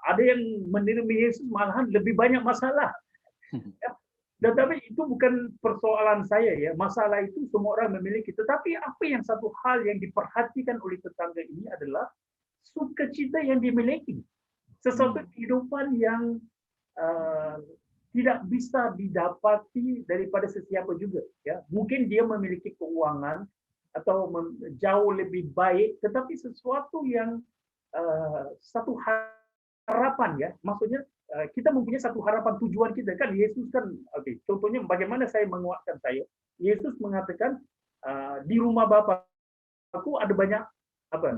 Ada yang menerima Yesus malahan lebih banyak masalah. Ya. Tetapi itu bukan persoalan saya, ya. Masalah itu semua orang memiliki. Tetapi apa yang satu hal yang diperhatikan oleh tetangga ini adalah sukacita yang dimiliki. Sesuatu kehidupan yang tidak bisa didapati daripada sesiapa juga. Ya, mungkin dia memiliki keuangan atau jauh lebih baik, tetapi sesuatu yang satu harapan ya, maksudnya kita mempunyai satu harapan tujuan kita kan. Yesus kan, oke, contohnya bagaimana saya menguatkan saya. Yesus mengatakan di rumah Bapakku ada banyak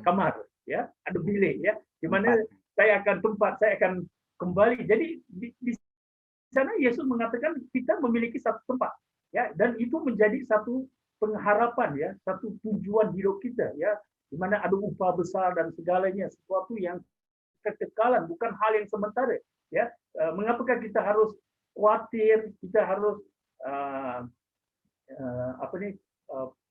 kamar, ya, ada bilik ya, di mana saya akan kembali. Jadi di sana Yesus mengatakan kita memiliki satu tempat, ya, dan itu menjadi satu pengharapan ya, satu tujuan hidup kita ya, di mana ada upah besar dan segalanya, sesuatu yang kekekalan, bukan hal yang sementara ya. Mengapakah kita harus khawatir, kita harus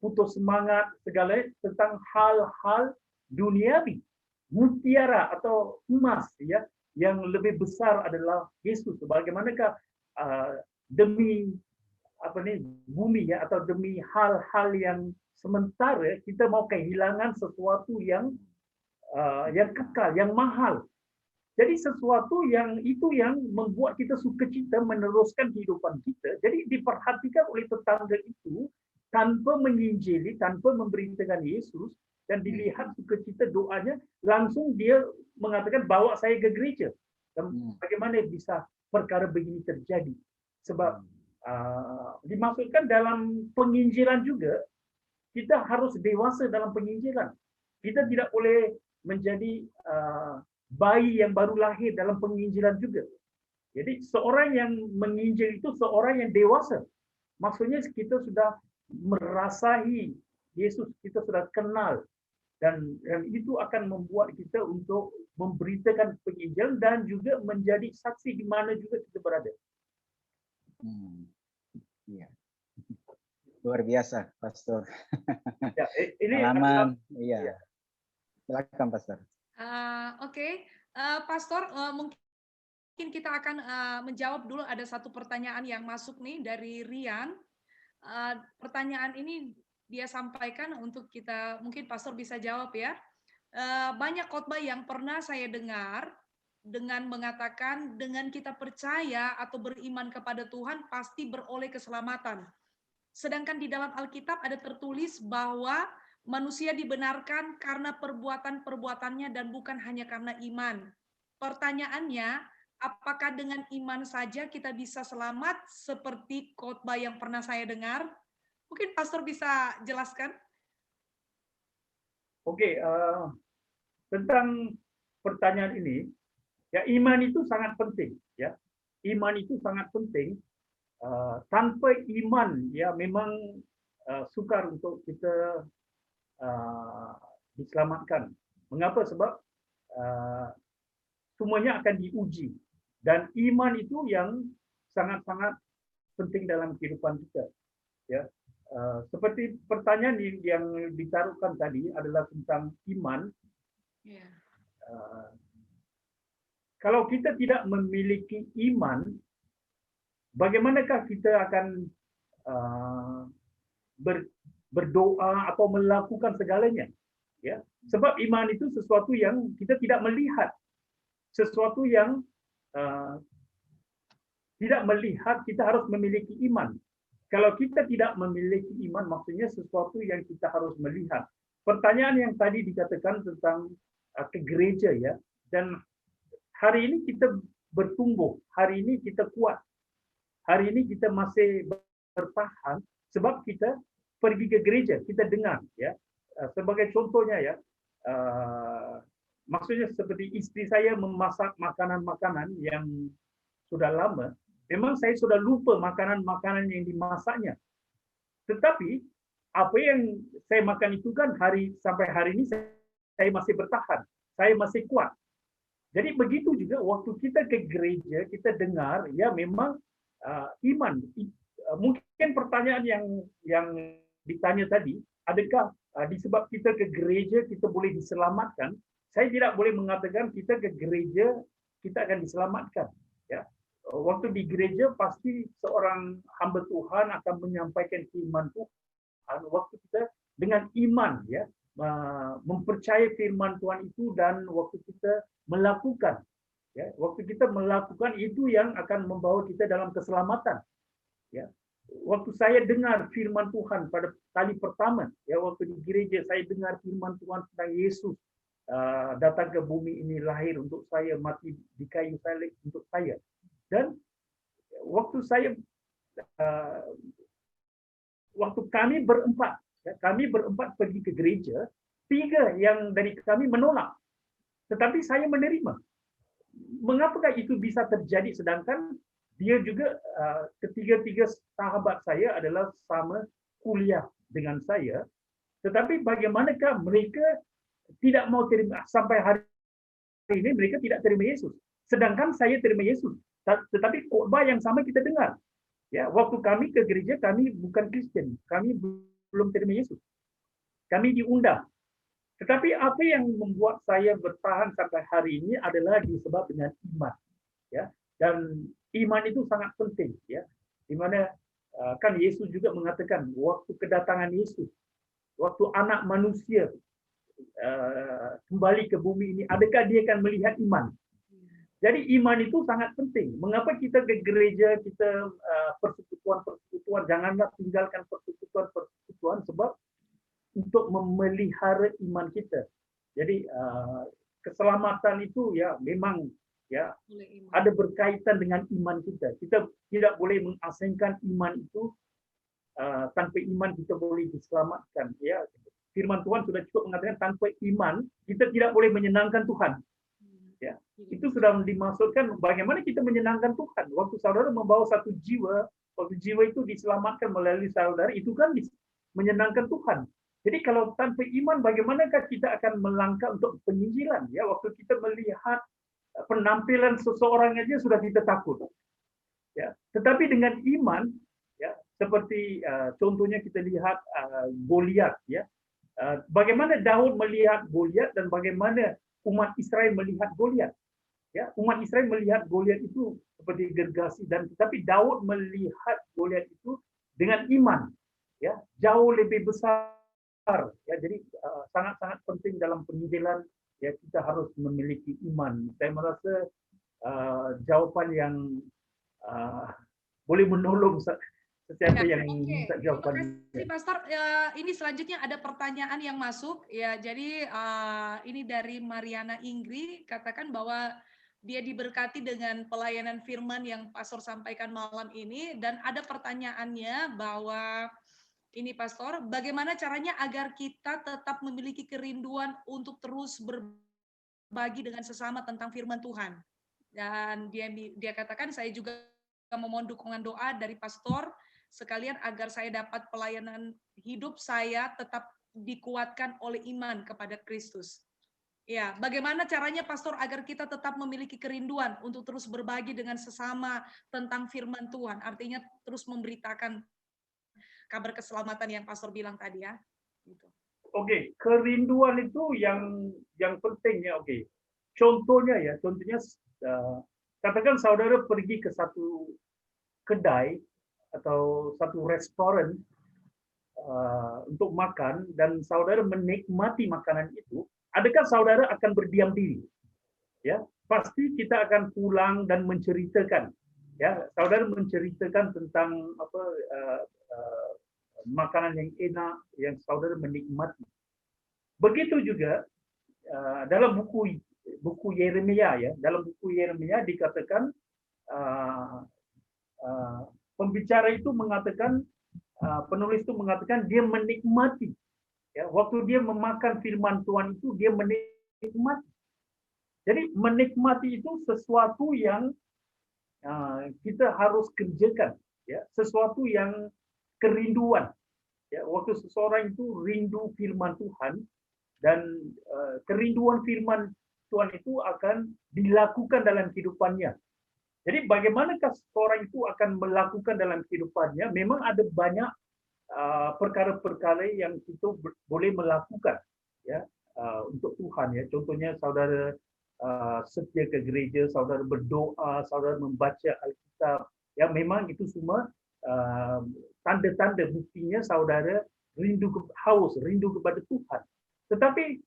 putus semangat segala tentang hal-hal duniawi, mutiara atau emas ya, yang lebih besar adalah Yesus. Bagaimanakah demi bumi ya, atau demi hal-hal yang sementara kita mau kehilangan sesuatu yang kekal, yang mahal. Jadi sesuatu yang itu yang membuat kita sukacita meneruskan kehidupan kita. Jadi diperhatikan oleh tetangga itu tanpa menginjili, tanpa memberitakan Yesus, dan dilihat sukacita doanya, langsung dia mengatakan bawa saya ke gereja. Dan bagaimana bisa perkara begini terjadi? Sebab dimaksudkan dalam penginjilan juga, kita harus dewasa dalam penginjilan. Kita tidak boleh menjadi bayi yang baru lahir dalam penginjilan juga. Jadi seorang yang menginjil itu seorang yang dewasa. Maksudnya kita sudah merasai Yesus, kita sudah kenal. Dan itu akan membuat kita untuk memberitakan penginjilan dan juga menjadi saksi di mana juga kita berada. Iya. Luar biasa, Pastor. Ya, ini pengalaman. Iya. Silakan, Pastor. Oke. Pastor, mungkin kita akan menjawab dulu. Ada satu pertanyaan yang masuk nih dari Rian. Pertanyaan ini dia sampaikan untuk kita, mungkin Pastor bisa jawab ya. Banyak khotbah yang pernah saya dengar dengan mengatakan dengan kita percaya atau beriman kepada Tuhan pasti beroleh keselamatan. Sedangkan di dalam Alkitab ada tertulis bahwa manusia dibenarkan karena perbuatan-perbuatannya dan bukan hanya karena iman. Pertanyaannya, apakah dengan iman saja kita bisa selamat seperti khotbah yang pernah saya dengar? Mungkin Pastor bisa jelaskan. Oke, tentang pertanyaan ini, ya, iman itu sangat penting. Ya, iman itu sangat penting. Tanpa iman, ya memang sukar untuk kita diselamatkan. Mengapa? Sebab semuanya akan diuji, dan iman itu yang sangat-sangat penting dalam kehidupan kita. Ya, seperti pertanyaan yang ditaruhkan tadi adalah tentang iman. Kalau kita tidak memiliki iman, bagaimanakah kita akan berdoa atau melakukan segalanya? Ya, sebab iman itu sesuatu yang kita tidak melihat, sesuatu yang tidak melihat. Kita harus memiliki iman. Kalau kita tidak memiliki iman, maksudnya sesuatu yang kita harus melihat. Pertanyaan yang tadi dikatakan tentang ke gereja ya, dan hari ini kita bertumbuh, hari ini kita kuat, hari ini kita masih bertahan sebab kita pergi ke gereja, kita dengar ya. Sebagai contohnya ya, maksudnya seperti istri saya memasak makanan-makanan yang sudah lama, memang saya sudah lupa makanan-makanan yang dimasaknya. Tetapi apa yang saya makan itu kan sampai hari ini saya masih bertahan, saya masih kuat. Jadi begitu juga waktu kita ke gereja, kita dengar ya memang iman. Mungkin pertanyaan yang ditanya tadi, adakah disebab kita ke gereja kita boleh diselamatkan? Saya tidak boleh mengatakan kita ke gereja kita akan diselamatkan. Ya, waktu di gereja pasti seorang hamba Tuhan akan menyampaikan firman Tuhan. Waktu kita dengan iman ya, mempercayai firman Tuhan itu, dan waktu kita melakukan Ya, waktu kita melakukan itu yang akan membawa kita dalam keselamatan. Ya, waktu saya dengar firman Tuhan pada kali pertama, ya waktu di gereja saya dengar firman Tuhan tentang Yesus datang ke bumi ini, lahir untuk saya, mati di kayu salib untuk saya. Dan waktu saya waktu kami berempat, ya, kami berempat pergi ke gereja, 3 yang dari kami menolak, tetapi saya menerima. Mengapakah itu bisa terjadi sedangkan dia juga ketiga-tiga sahabat saya adalah sama kuliah dengan saya, tetapi bagaimanakah mereka tidak mau terima sampai hari ini mereka tidak terima Yesus, sedangkan saya terima Yesus. Tetapi khotbah yang sama kita dengar. Ya, waktu kami ke gereja kami bukan Kristen, kami belum terima Yesus. Kami diundang. Tetapi apa yang membuat saya bertahan sampai hari ini adalah disebab dengan iman, ya. Dan iman itu sangat penting, ya. Di mana kan Yesus juga mengatakan waktu kedatangan Yesus, waktu anak manusia kembali ke bumi ini, adakah dia akan melihat iman? Jadi iman itu sangat penting. Mengapa kita ke gereja, kita persekutuan, janganlah tinggalkan persekutuan sebab untuk memelihara iman kita. Jadi keselamatan itu ya memang ya ada berkaitan dengan iman kita. Kita tidak boleh mengasingkan iman itu. Tanpa iman kita boleh diselamatkan. Ya, firman Tuhan sudah cukup mengatakan tanpa iman kita tidak boleh menyenangkan Tuhan. Ya, itu sudah dimaksudkan bagaimana kita menyenangkan Tuhan. Waktu saudara membawa satu jiwa, waktu jiwa itu diselamatkan melalui saudara, itu kan menyenangkan Tuhan. Jadi kalau tanpa iman, bagaimanakah kita akan melangkah untuk penginjilan? Ya, waktu kita melihat penampilan seseorang aja sudah kita takut. Ya, tetapi dengan iman, ya, seperti contohnya kita lihat Goliat, ya, bagaimana Daud melihat Goliat dan bagaimana umat Israel melihat Goliat. Ya, umat Israel melihat Goliat itu seperti gergasi dan tetapi Daud melihat Goliat itu dengan iman, ya, jauh lebih besar. Ya, jadi sangat-sangat penting dalam penginjilan, ya, kita harus memiliki iman. Saya merasa jawaban yang boleh menolong setiap yang minta jawaban. Terima kasih, Pastor. Ini selanjutnya ada pertanyaan yang masuk. Ya, jadi ini dari Mariana Ingri, katakan bahwa dia diberkati dengan pelayanan firman yang Pastor sampaikan malam ini, dan ada pertanyaannya bahwa ini Pastor, bagaimana caranya agar kita tetap memiliki kerinduan untuk terus berbagi dengan sesama tentang firman Tuhan. Dan dia katakan, saya juga memohon dukungan doa dari Pastor sekalian agar saya dapat pelayanan hidup saya tetap dikuatkan oleh iman kepada Kristus. Ya, bagaimana caranya Pastor agar kita tetap memiliki kerinduan untuk terus berbagi dengan sesama tentang firman Tuhan, artinya terus memberitakan kabar keselamatan yang Pastor bilang tadi, ya. Gitu. Oke, kerinduan itu yang penting, ya. Oke, contohnya katakan saudara pergi ke satu kedai atau satu restoran untuk makan dan saudara menikmati makanan itu, adakah saudara akan berdiam diri? Ya, pasti kita akan pulang dan menceritakan. Ya, saudara menceritakan tentang makanan yang enak yang saudara menikmati. Begitu juga dalam buku Yeremia, ya, dalam buku Yeremia dikatakan pembicara itu mengatakan, penulis itu mengatakan dia menikmati, ya, waktu dia memakan firman Tuhan itu dia menikmati. Jadi menikmati itu sesuatu yang kita harus kerjakan, ya, sesuatu yang kerinduan. Ya, waktu seseorang itu rindu firman Tuhan dan kerinduan firman Tuhan itu akan dilakukan dalam kehidupannya. Jadi bagaimanakah seseorang itu akan melakukan dalam kehidupannya? Memang ada banyak perkara-perkara yang kita boleh melakukan, ya, untuk Tuhan, ya. Contohnya saudara setia ke gereja, saudara berdoa, saudara membaca Alkitab. Ya, memang itu semua tanda-tanda buktinya saudara rindu kepada Tuhan. Tetapi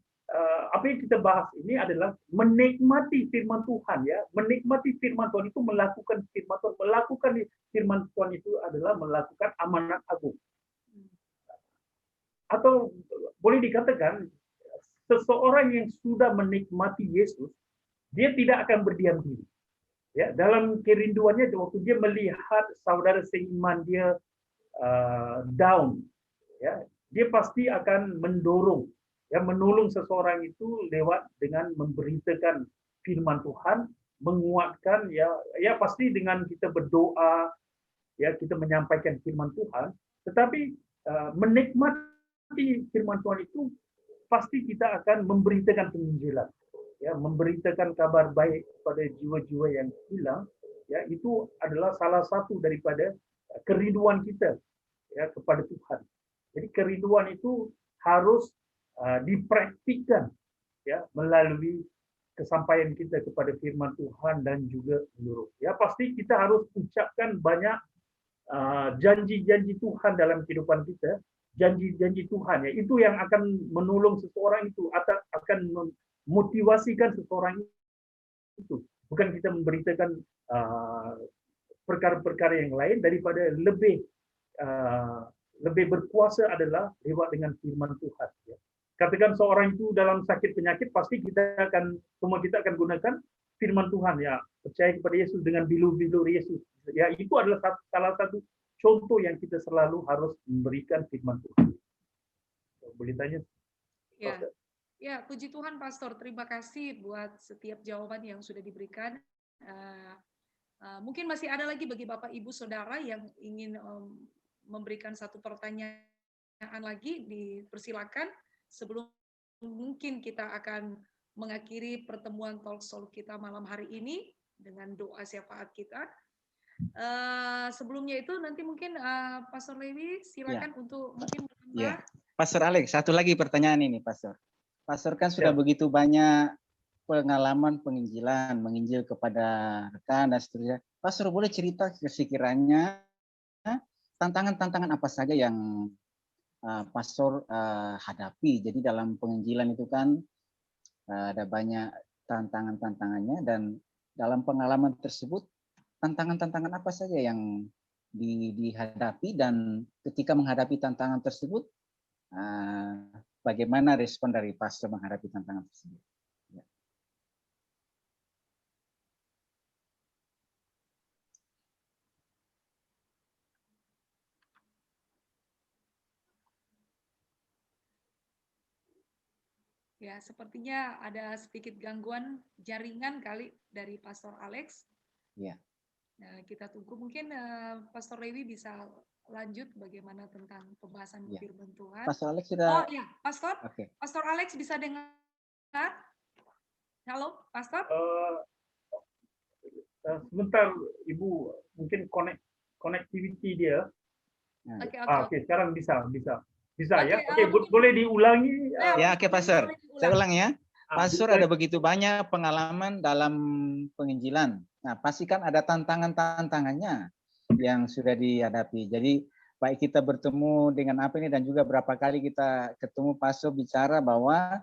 apa yang kita bahas ini adalah menikmati firman Tuhan, ya. Menikmati firman Tuhan itu melakukan firman Tuhan. Melakukan firman Tuhan itu adalah melakukan amanat agung. Atau boleh dikatakan seseorang yang sudah menikmati Yesus, dia tidak akan berdiam diri. Ya, dalam kerinduannya waktu dia melihat saudara seiman dia down, ya, dia pasti akan mendorong, ya, menolong seseorang itu lewat dengan memberitakan firman Tuhan, menguatkan, ya pasti dengan kita berdoa, ya, kita menyampaikan firman Tuhan. Tetapi menikmati firman Tuhan itu pasti kita akan memberitakan penginjilan, ya, memberitakan kabar baik kepada jiwa-jiwa yang hilang, ya, itu adalah salah satu daripada kerinduan kita, ya, kepada Tuhan. Jadi kerinduan itu harus dipraktikkan, ya, melalui kesampaian kita kepada firman Tuhan dan juga menurut. Ya, pasti kita harus ucapkan banyak janji-janji Tuhan dalam kehidupan kita, janji-janji Tuhan, ya, itu yang akan menolong seseorang itu, atau akan memotivasikan seseorang itu. Bukan kita memberitakan perkara-perkara yang lain, daripada lebih berkuasa adalah lewat dengan firman Tuhan. Ya. Katakan seorang itu dalam sakit penyakit, pasti semua kita akan gunakan firman Tuhan, ya, percaya kepada Yesus dengan bilur-bilur Yesus. Ya, itu adalah salah satu contoh yang kita selalu harus memberikan firman Tuhan. Boleh tanya? Ya. Ya, puji Tuhan Pastor, terima kasih buat setiap jawaban yang sudah diberikan. Mungkin masih ada lagi bagi Bapak Ibu Saudara yang ingin memberikan satu pertanyaan lagi, dipersilakan sebelum mungkin kita akan mengakhiri pertemuan talk show kita malam hari ini dengan doa syafaat kita. Sebelumnya itu nanti mungkin Pastor Lewi silakan untuk mungkin menambah. Ya. Pastor Alex, satu lagi pertanyaan ini, Pastor. Pastor kan sudah begitu banyak pengalaman penginjilan, menginjil kepada rekan dan seterusnya. Pastor boleh cerita sekiranya tantangan-tantangan apa saja yang Pastor hadapi. Jadi dalam penginjilan itu kan ada banyak tantangan-tantangannya, dan dalam pengalaman tersebut tantangan-tantangan apa saja yang dihadapi, dan ketika menghadapi tantangan tersebut bagaimana respon dari pastor menghadapi tantangan tersebut? Ya. Ya, sepertinya ada sedikit gangguan jaringan kali dari Pastor Alex. Ya. Nah, kita tunggu mungkin Pastor Lewi bisa lanjut bagaimana tentang pembahasan firman Tuhan. Pastor Alex sudah. Oh iya, Pastor. Okay. Pastor Alex bisa dengar? Halo, Pastor. Sebentar, Ibu, mungkin connectivity dia. Oke, sekarang bisa ya. Oke, boleh diulangi. Ya, oke, Pastor. Saya ulang ya. Pastor ada begitu banyak pengalaman dalam penginjilan. Nah, pasti kan ada tantangan-tantangannya yang sudah dihadapi. Jadi baik kita bertemu dengan apa ini, dan juga berapa kali kita ketemu Pastor bicara bahwa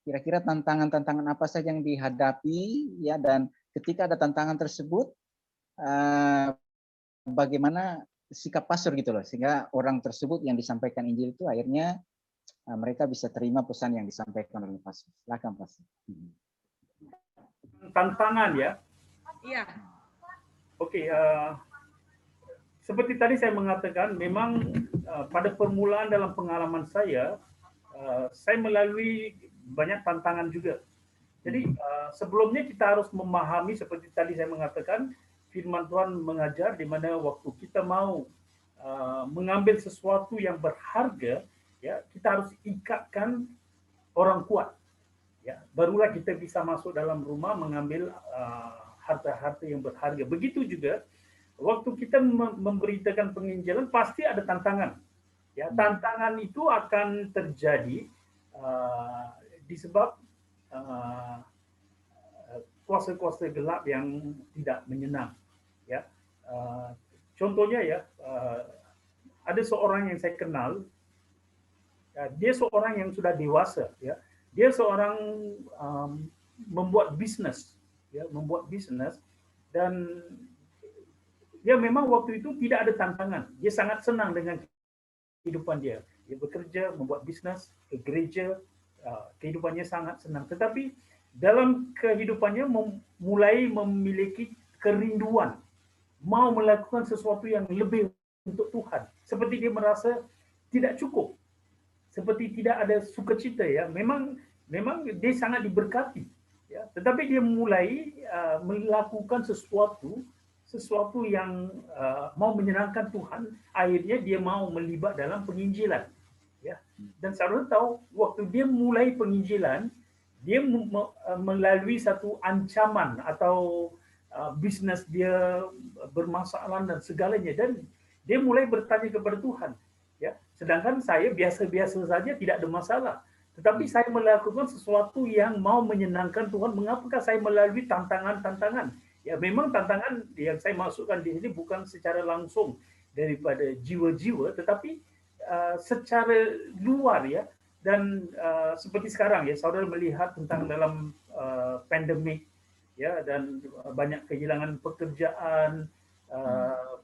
kira-kira tantangan-tantangan apa saja yang dihadapi, ya, dan ketika ada tantangan tersebut bagaimana sikap Pastor gitu loh, sehingga orang tersebut yang disampaikan Injil itu akhirnya mereka bisa terima pesan yang disampaikan oleh Pastor. Silakan Pastor. Tantangan, ya. Iya. Oke, seperti tadi saya mengatakan, memang pada permulaan dalam pengalaman saya melalui banyak tantangan juga. Jadi sebelumnya kita harus memahami, seperti tadi saya mengatakan, firman Tuhan mengajar di mana waktu kita mau mengambil sesuatu yang berharga, ya, kita harus ikatkan orang kuat. Ya, barulah kita bisa masuk dalam rumah mengambil harta-harta yang berharga. Begitu juga waktu kita memberitakan penginjilan, pasti ada tantangan. Ya, tantangan itu akan terjadi disebab kuasa-kuasa gelap yang tidak menyenang. Ya, contohnya, ya, ada seorang yang saya kenal, dia seorang yang sudah dewasa, ya. Dia seorang membuat bisnis, ya, dan dia memang waktu itu tidak ada tantangan. Dia sangat senang dengan kehidupan dia. Dia bekerja, membuat bisnis, ke gereja, kehidupannya sangat senang. Tetapi dalam kehidupannya mulai memiliki kerinduan, mau melakukan sesuatu yang lebih untuk Tuhan. Seperti dia merasa tidak cukup, seperti tidak ada sukacita, ya. Memang dia sangat diberkati, ya. Tetapi dia mulai melakukan sesuatu yang mau menyenangkan Tuhan. Akhirnya dia mau melibat dalam penginjilan, ya. Dan saudara tahu, waktu dia mulai penginjilan, dia melalui satu ancaman atau bisnis dia bermasalah dan segalanya, dan dia mulai bertanya kepada Tuhan, ya. Sedangkan saya biasa-biasa saja, tidak ada masalah. Tetapi saya melakukan sesuatu yang mau menyenangkan Tuhan. Mengapakah saya melalui tantangan-tantangan? Ya, memang tantangan yang saya masukkan di sini bukan secara langsung daripada jiwa-jiwa, tetapi secara luar, ya. Dan seperti sekarang, ya, saudara melihat tentang dalam pandemik, ya, dan banyak kehilangan pekerjaan,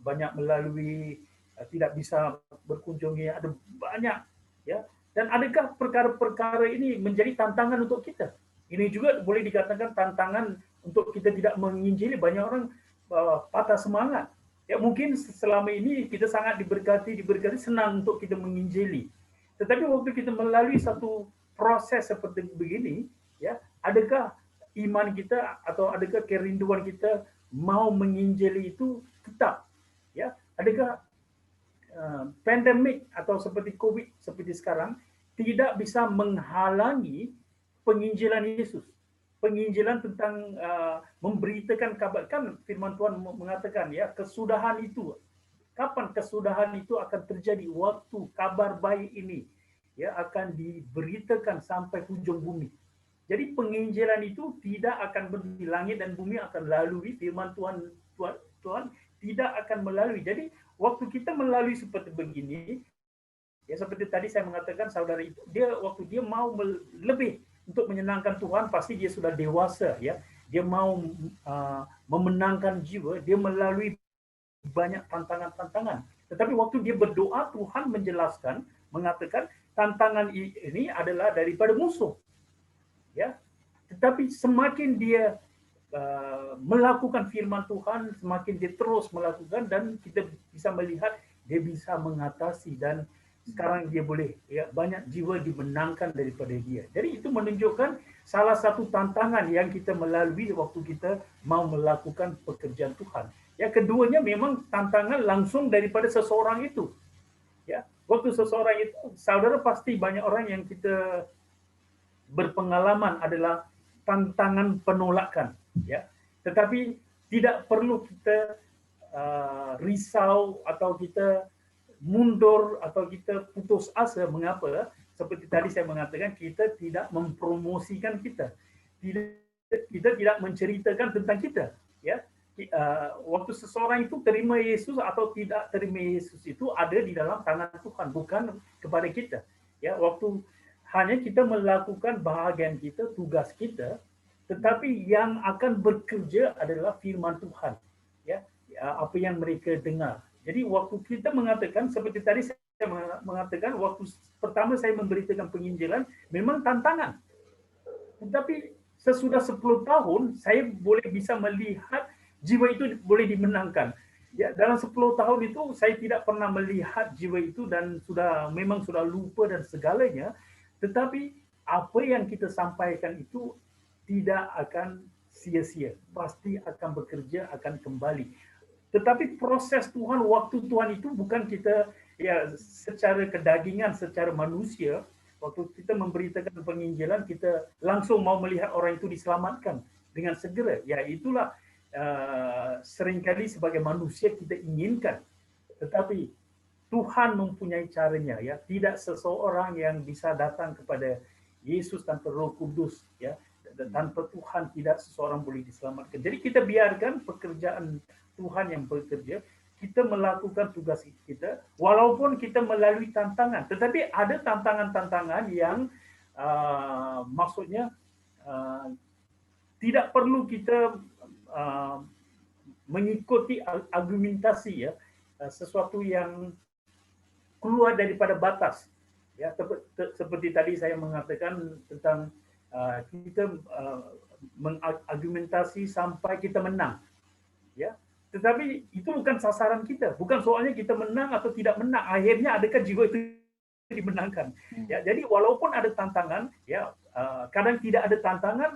banyak melalui tidak bisa berkunjungi, ada banyak, ya. Dan adakah perkara-perkara ini menjadi tantangan untuk kita? Ini juga boleh dikatakan tantangan untuk kita tidak menginjili. Banyak orang patah semangat. Ya, mungkin selama ini kita sangat diberkati, senang untuk kita menginjili. Tetapi waktu kita melalui satu proses seperti begini, ya, adakah iman kita atau adakah kerinduan kita mau menginjili itu tetap, ya? Adakah pandemik atau seperti COVID seperti sekarang tidak bisa menghalangi penginjilan Yesus, penginjilan tentang memberitakan kabar? Kan firman Tuhan mengatakan, ya, kesudahan itu, kapan kesudahan itu akan terjadi? Waktu kabar baik ini, ya, akan diberitakan sampai ujung bumi. Jadi penginjilan itu tidak akan di langit dan bumi akan lalui, firman Tuhan tidak akan melalui. Jadi waktu kita melalui seperti begini, ya, seperti tadi saya mengatakan, saudara itu waktu dia mau lebih untuk menyenangkan Tuhan, pasti dia sudah dewasa, ya. Dia mau memenangkan jiwa, dia melalui banyak tantangan-tantangan. Tetapi waktu dia berdoa, Tuhan menjelaskan, mengatakan tantangan ini adalah daripada musuh, ya. Tetapi semakin dia melakukan firman Tuhan, semakin dia terus melakukan, dan kita bisa melihat dia bisa mengatasi, dan sekarang dia boleh, ya, banyak jiwa dimenangkan daripada dia. Jadi itu menunjukkan salah satu tantangan yang kita melalui waktu kita mau melakukan pekerjaan Tuhan. Ya, keduanya memang tantangan langsung daripada seseorang itu. Ya, waktu seseorang itu, saudara pasti banyak orang yang kita berpengalaman adalah tantangan penolakan, ya. Tetapi tidak perlu kita risau atau kita mundur atau kita putus asa. Mengapa? Seperti tadi saya mengatakan, kita tidak mempromosikan kita tidak menceritakan tentang kita, ya. Waktu seseorang itu terima Yesus atau tidak terima Yesus itu ada di dalam tangan Tuhan, bukan kepada kita, ya. Waktu hanya kita melakukan bahagian kita, tugas kita, tetapi yang akan bekerja adalah firman Tuhan, ya, apa yang mereka dengar. Jadi waktu kita mengatakan, seperti tadi saya mengatakan, waktu pertama saya memberitakan penginjilan, memang tantangan. Tetapi sesudah 10 tahun, saya boleh bisa melihat jiwa itu boleh dimenangkan. Ya, dalam 10 tahun itu saya tidak pernah melihat jiwa itu, dan memang sudah lupa dan segalanya. Tetapi apa yang kita sampaikan itu tidak akan sia-sia, pasti akan bekerja, akan kembali. Tetapi proses Tuhan, waktu Tuhan itu bukan kita, ya, secara kedagingan, secara manusia. Waktu kita memberitakan penginjilan, kita langsung mau melihat orang itu diselamatkan dengan segera. Ya, itulah seringkali sebagai manusia kita inginkan. Tetapi Tuhan mempunyai caranya, ya. Tidak seseorang yang bisa datang kepada Yesus tanpa Roh Kudus, ya. Tanpa Tuhan tidak seseorang boleh diselamatkan. Jadi kita biarkan pekerjaan Tuhan yang bekerja. kita melakukan tugas kita, walaupun kita melalui tantangan. Tetapi ada tantangan-tantangan yang maksudnya tidak perlu kita mengikuti argumentasi ya, sesuatu yang keluar daripada batas. Ya, seperti tadi saya mengatakan tentang kita mengargumentasi sampai kita menang. Ya, tetapi itu bukan sasaran kita, bukan soalnya kita menang atau tidak menang. Akhirnya adakah jiwa itu dimenangkan? Ya, jadi walaupun ada tantangan, ya kadang tidak ada tantangan,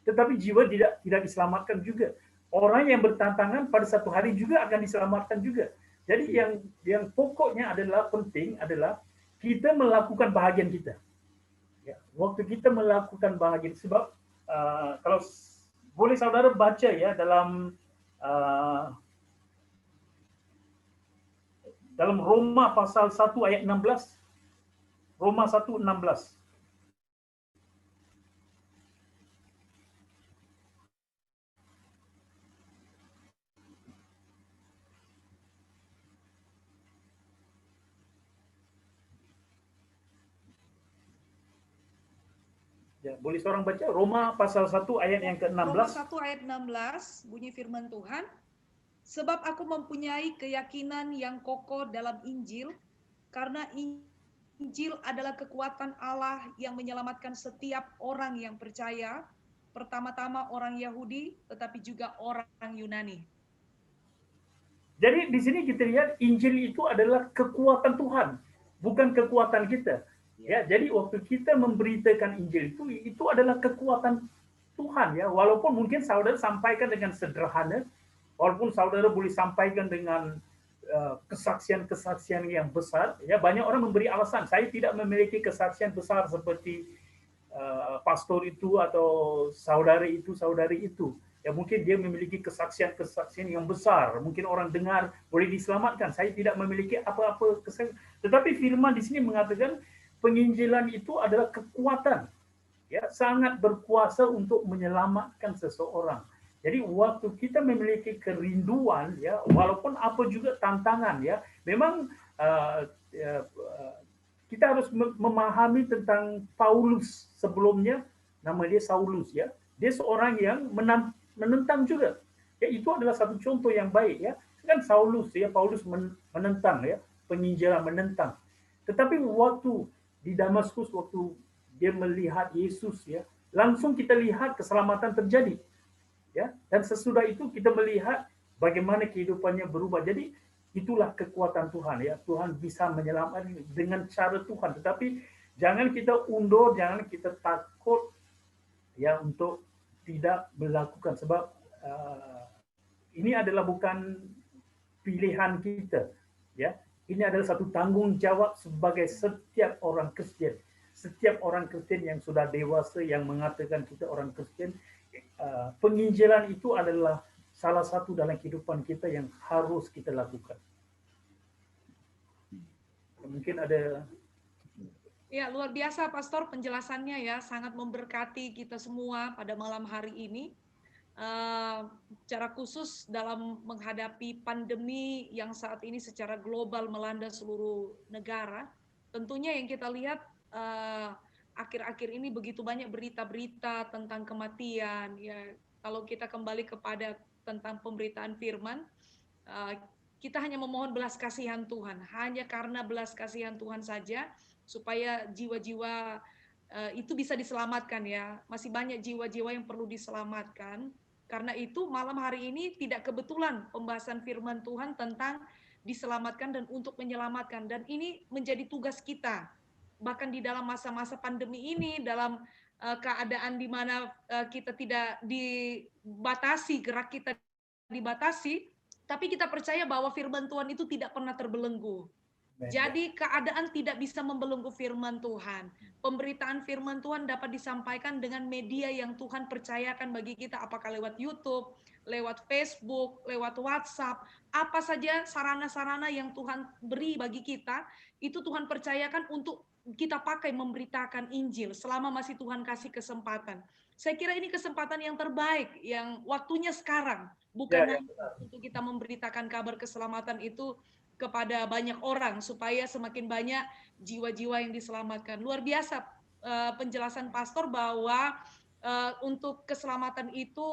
tetapi jiwa tidak diselamatkan juga. Orang yang bertantangan pada satu hari juga akan diselamatkan juga. Jadi yang pokoknya adalah penting adalah kita melakukan bahagian kita. Ya, waktu kita melakukan bahagian, sebab kalau boleh saudara baca ya dalam Roma pasal 1 ayat 16. Roma 1:16. Ya, boleh seorang baca Roma pasal 1 ayat yang ke-16. Roma 1 ayat 16 bunyi firman Tuhan, sebab aku mempunyai keyakinan yang kokoh dalam Injil, karena Injil adalah kekuatan Allah yang menyelamatkan setiap orang yang percaya, pertama-tama orang Yahudi, tetapi juga orang Yunani. Jadi di sini kita lihat Injil itu adalah kekuatan Tuhan, bukan kekuatan kita. Ya, jadi waktu kita memberitakan Injil itu adalah kekuatan Tuhan ya. Walaupun mungkin saudara sampaikan dengan sederhana, walaupun saudara boleh sampaikan dengan kesaksian-kesaksian yang besar, ya banyak orang memberi alasan, saya tidak memiliki kesaksian besar seperti pastor itu atau saudara itu, saudari itu. Ya mungkin dia memiliki kesaksian-kesaksian yang besar, mungkin orang dengar boleh diselamatkan. Saya tidak memiliki apa-apa kesaksian. Tetapi firman di sini mengatakan penginjilan itu adalah kekuatan, ya sangat berkuasa untuk menyelamatkan seseorang. Jadi waktu kita memiliki kerinduan, ya walaupun apa juga tantangan, ya memang kita harus memahami tentang Paulus sebelumnya, nama dia Saulus, ya dia seorang yang menentang juga. Ya itu adalah satu contoh yang baik, ya kan Saulus, ya Paulus menentang, ya penginjilan menentang. Tetapi waktu di Damaskus, waktu dia melihat Yesus, ya langsung kita lihat keselamatan terjadi, ya dan sesudah itu kita melihat bagaimana kehidupannya berubah. Jadi itulah kekuatan Tuhan, ya Tuhan bisa menyelamatkan dengan cara Tuhan. Tetapi jangan kita undur, jangan kita takut ya untuk tidak melakukan, sebab ini adalah bukan pilihan kita, ya ini adalah satu tanggung jawab sebagai setiap orang Kristen. Setiap orang Kristen yang sudah dewasa yang mengatakan kita orang Kristen, penginjilan itu adalah salah satu dalam kehidupan kita yang harus kita lakukan. Mungkin ada. Ya, luar biasa Pastor penjelasannya ya, sangat memberkati kita semua pada malam hari ini. Secara khusus dalam menghadapi pandemi yang saat ini secara global melanda seluruh negara, tentunya yang kita lihat akhir-akhir ini begitu banyak berita-berita tentang kematian. Ya, kalau kita kembali kepada tentang pemberitaan firman, kita hanya memohon belas kasihan Tuhan, hanya karena belas kasihan Tuhan saja supaya jiwa-jiwa itu bisa diselamatkan ya. Masih banyak jiwa-jiwa yang perlu diselamatkan. Karena itu malam hari ini tidak kebetulan pembahasan firman Tuhan tentang diselamatkan dan untuk menyelamatkan. Dan ini menjadi tugas kita. Bahkan di dalam masa-masa pandemi ini, dalam keadaan di mana kita tidak dibatasi, gerak kita dibatasi, tapi kita percaya bahwa firman Tuhan itu tidak pernah terbelenggu. Jadi keadaan tidak bisa membelenggu firman Tuhan. Pemberitaan firman Tuhan dapat disampaikan dengan media yang Tuhan percayakan bagi kita, apakah lewat YouTube, lewat Facebook, lewat WhatsApp, apa saja sarana-sarana yang Tuhan beri bagi kita, itu Tuhan percayakan untuk kita pakai memberitakan Injil selama masih Tuhan kasih kesempatan. Saya kira ini kesempatan yang terbaik, yang waktunya sekarang, Ya, bukan ya, nanti, untuk kita memberitakan kabar keselamatan itu kepada banyak orang supaya semakin banyak jiwa-jiwa yang diselamatkan. Luar biasa penjelasan pastor bahwa untuk keselamatan itu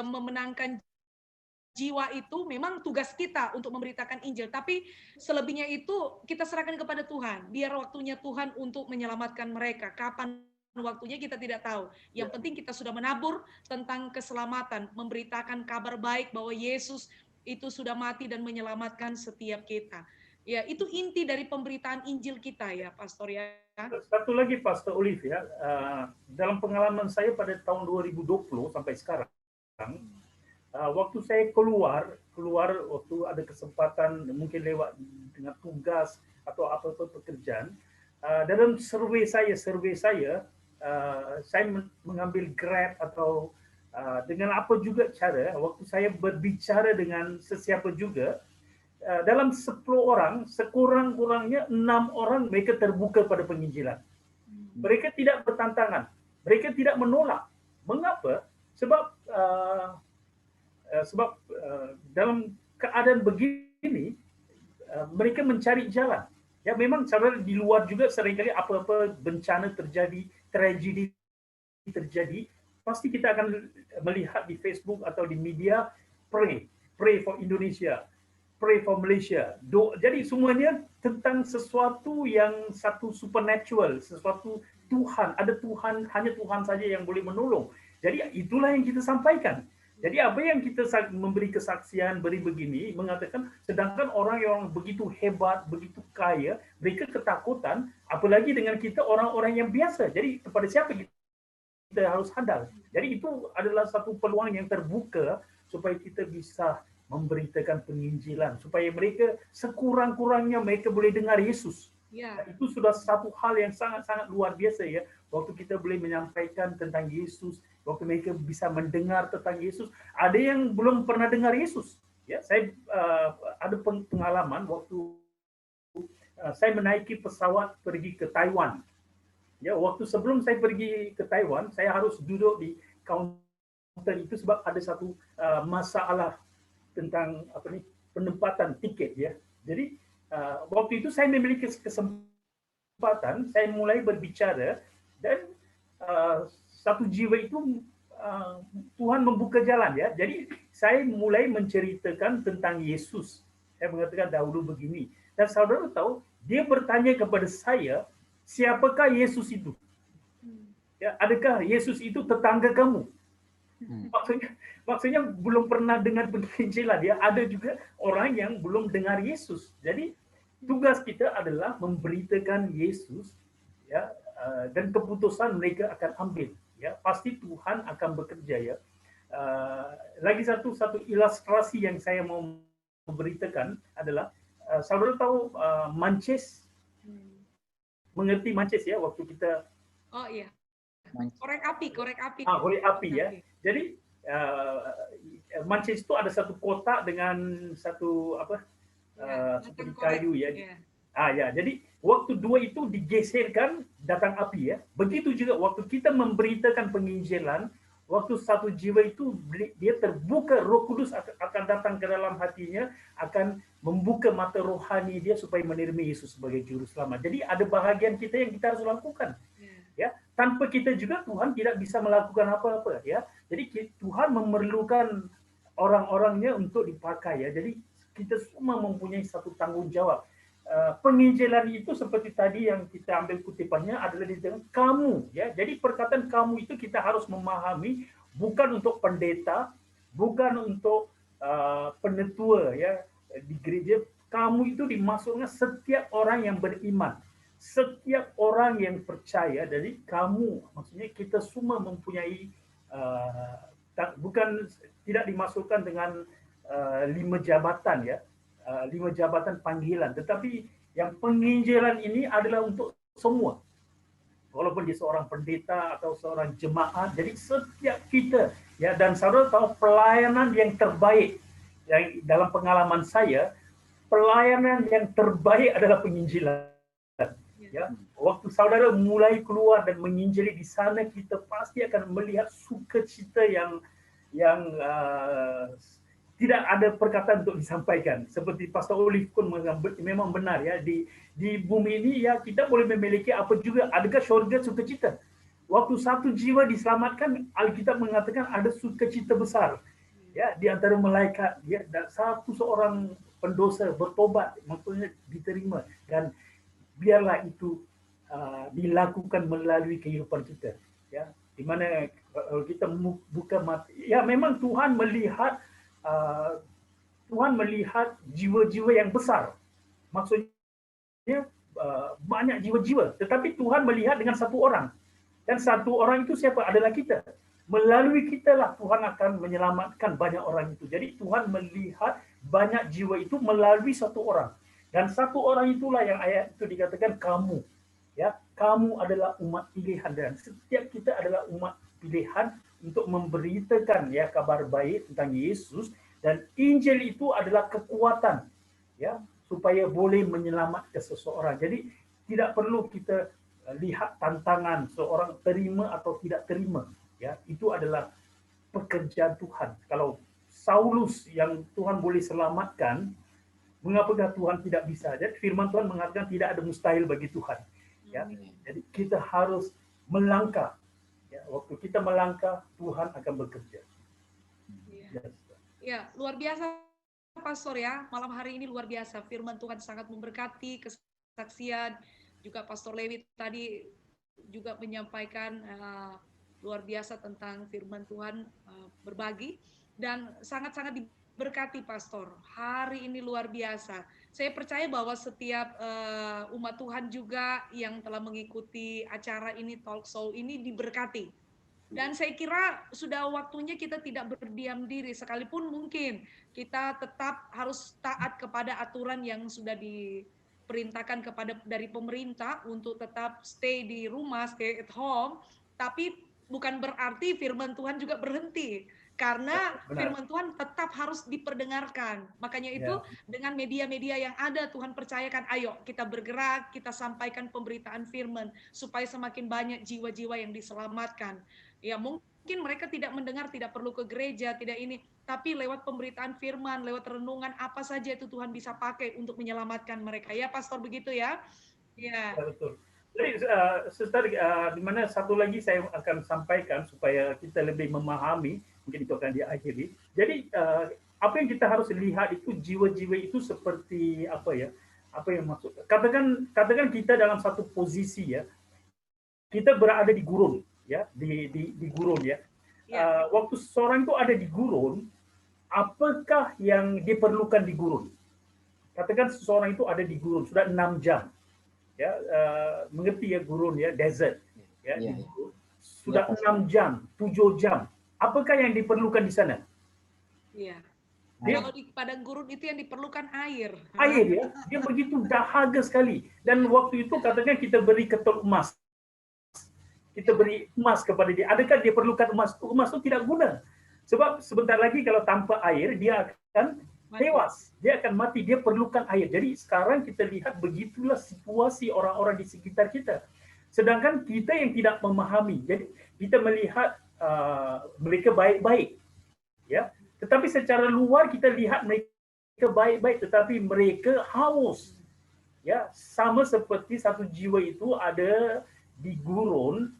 memenangkan jiwa itu memang tugas kita untuk memberitakan Injil, tapi selebihnya itu kita serahkan kepada Tuhan. Biar waktunya Tuhan untuk menyelamatkan mereka. Kapan waktunya kita tidak tahu. Yang penting kita sudah menabur tentang keselamatan, memberitakan kabar baik bahwa Yesus itu sudah mati dan menyelamatkan setiap kita. Ya, itu inti dari pemberitaan Injil kita ya, Pastor ya. Satu lagi Pastor Olive ya, dalam pengalaman saya pada tahun 2020 sampai sekarang, waktu saya keluar waktu ada kesempatan mungkin lewat dengan tugas atau apa-apa pekerjaan, dalam survei saya mengambil Grab atau dengan apa juga cara, waktu saya berbicara dengan sesiapa juga, dalam 10 orang sekurang-kurangnya 6 orang mereka terbuka pada penginjilan. Mereka tidak bertantangan, mereka tidak menolak. Mengapa? Sebab dalam keadaan begini mereka mencari jalan. Ya memang saudara di luar juga seringkali apa-apa bencana terjadi, tragedi terjadi, pasti kita akan melihat di Facebook atau di media, pray for Indonesia, pray for Malaysia. Jadi semuanya tentang sesuatu yang satu supernatural, sesuatu Tuhan, ada Tuhan, hanya Tuhan saja yang boleh menolong. Jadi itulah yang kita sampaikan. Jadi apa yang kita memberi kesaksian, beri begini, mengatakan sedangkan orang yang begitu hebat, begitu kaya, mereka ketakutan, apalagi dengan kita orang-orang yang biasa. Jadi kepada siapa kita harus handal. Jadi itu adalah satu peluang yang terbuka supaya kita bisa memberitakan penginjilan, supaya mereka sekurang-kurangnya mereka boleh dengar Yesus. Ya. Itu sudah satu hal yang sangat-sangat luar biasa ya. Waktu kita boleh menyampaikan tentang Yesus, waktu mereka bisa mendengar tentang Yesus, ada yang belum pernah dengar Yesus. Ya, saya ada pengalaman waktu saya menaiki pesawat pergi ke Taiwan. Ya, waktu sebelum saya pergi ke Taiwan, saya harus duduk di kaunter itu sebab ada satu masalah tentang penempatan tiket ya. Jadi waktu itu saya memiliki kesempatan, saya mulai berbicara dan satu jiwa itu Tuhan membuka jalan ya. Jadi saya mulai menceritakan tentang Yesus. Saya mengatakan dahulu begini. Dan saudara tahu, dia bertanya kepada saya, siapakah Yesus itu? Ya, adakah Yesus itu tetangga kamu? Maksudnya belum pernah dengar penginjilan ya. Ada juga orang yang belum dengar Yesus. Jadi tugas kita adalah memberitakan Yesus ya, dan keputusan mereka akan ambil ya. Pasti Tuhan akan bekerja ya. Lagi satu ilustrasi yang saya mau memberitakan adalah saudara tahu Manches? Mengerti Manches ya waktu kita iya. Korek api. Korek api ya. Jadi Manches itu ada satu kotak dengan satu seperti kayu ya. Ya, jadi waktu dua itu digeserkan datang api ya. Begitu juga waktu kita memberitakan penginjilan, waktu satu jiwa itu dia terbuka, Roh Kudus akan datang ke dalam hatinya, akan membuka mata rohani dia supaya menerima Yesus sebagai juru selamat. Jadi ada bahagian kita yang kita harus lakukan. Ya, tanpa kita juga Tuhan tidak bisa melakukan apa-apa ya. Jadi Tuhan memerlukan orang-orangnya untuk dipakai ya. Jadi kita semua mempunyai satu tanggung jawab. Penginjilan itu seperti tadi yang kita ambil kutipannya adalah di dalam kamu ya. Jadi perkataan kamu itu kita harus memahami bukan untuk pendeta, bukan untuk penetua ya di gereja. Kamu itu dimaksudnya setiap orang yang beriman, setiap orang yang percaya. Jadi kamu maksudnya kita semua mempunyai bukan tidak dimasukkan dengan 5 jabatan ya. 5 jabatan panggilan, tetapi yang penginjilan ini adalah untuk semua. Walaupun dia seorang pendeta atau seorang jemaat, jadi setiap kita ya. Dan saudara tahu pelayanan yang terbaik yang dalam pengalaman saya, pelayanan yang terbaik adalah penginjilan. Ya, waktu saudara mulai keluar dan menginjili di sana, kita pasti akan melihat sukacita yang tidak ada perkataan untuk disampaikan. Seperti Pastor Olive pun memang benar ya, di bumi ini ya kita boleh memiliki apa juga. Adakah syurga sukacita? Waktu satu jiwa diselamatkan, Alkitab mengatakan ada sukacita besar ya di antara malaikat ya, dan seorang pendosa bertobat maksudnya diterima, dan biarlah itu dilakukan melalui kehidupan kita ya, di mana kita buka mata ya, memang Tuhan melihat jiwa-jiwa yang besar, maksudnya banyak jiwa-jiwa, tetapi Tuhan melihat dengan satu orang, dan satu orang itu siapa? Adalah kita. Melalui kita lah Tuhan akan menyelamatkan banyak orang itu. Jadi Tuhan melihat banyak jiwa itu melalui satu orang. Dan satu orang itulah yang ayat itu dikatakan kamu. Ya, kamu adalah umat pilihan, dan setiap kita adalah umat pilihan untuk memberitakan ya kabar baik tentang Yesus, dan Injil itu adalah kekuatan ya supaya boleh menyelamatkan seseorang. Jadi tidak perlu kita lihat tantangan seorang terima atau tidak terima. Ya, itu adalah pekerjaan Tuhan. Kalau Saulus yang Tuhan boleh selamatkan, mengapakah Tuhan tidak bisa? Jadi firman Tuhan mengatakan tidak ada mustahil bagi Tuhan. Ya, jadi kita harus melangkah. Ya, waktu kita melangkah, Tuhan akan bekerja. Ya, luar biasa Pastor ya. Malam hari ini luar biasa. Firman Tuhan sangat memberkati, kesaksian. Juga Pastor Lewi tadi juga menyampaikan luar biasa tentang firman Tuhan, berbagi, dan sangat-sangat diberkati Pastor. Hari ini luar biasa. Saya percaya bahwa setiap umat Tuhan juga yang telah mengikuti acara ini, Talk Show ini, diberkati. Dan saya kira sudah waktunya kita tidak berdiam diri, sekalipun mungkin kita tetap harus taat kepada aturan yang sudah diperintahkan dari pemerintah untuk tetap stay di rumah, stay at home, tapi bukan berarti firman Tuhan juga berhenti, karena firman Tuhan tetap harus diperdengarkan. Makanya itu dengan media-media yang ada, Tuhan percayakan, ayo kita bergerak, kita sampaikan pemberitaan firman supaya semakin banyak jiwa-jiwa yang diselamatkan. Ya, mungkin mereka tidak mendengar, tidak perlu ke gereja, tidak ini, tapi lewat pemberitaan firman, lewat renungan, apa saja itu Tuhan bisa pakai untuk menyelamatkan mereka. Ya, Pastor, begitu ya? Ya, betul. Jadi, Sister, di mana satu lagi saya akan sampaikan supaya kita lebih memahami, mungkin itu akan diakhiri. Jadi, apa yang kita harus lihat itu jiwa-jiwa itu seperti apa ya? Apa yang maksud? Katakan kita dalam satu posisi ya, kita berada di gurun ya, di gurun ya. Waktu seseorang itu ada di gurun, apakah yang diperlukan di gurun? Katakan seseorang itu ada di gurun sudah 6 jam. Ya, mengerti ya gurun ya, desert ya, sudah 6 jam, 7 jam. Apakah yang diperlukan di sana? Iya. Kalau di padang gurun itu yang diperlukan air. Air ya, dia begitu dahaga sekali. Dan waktu itu katakan kita beri ketul emas. Kita beri emas kepada dia. Adakah dia perlukan emas? Emas itu tidak guna. Sebab sebentar lagi kalau tanpa air dia akan tewas, dia akan mati, dia perlukan air. Jadi sekarang kita lihat begitulah situasi orang-orang di sekitar kita. Sedangkan kita yang tidak memahami, jadi kita melihat mereka baik-baik, ya. Tetapi secara luar kita lihat mereka baik-baik, tetapi mereka haus, ya. Sama seperti satu jiwa itu ada di gurun.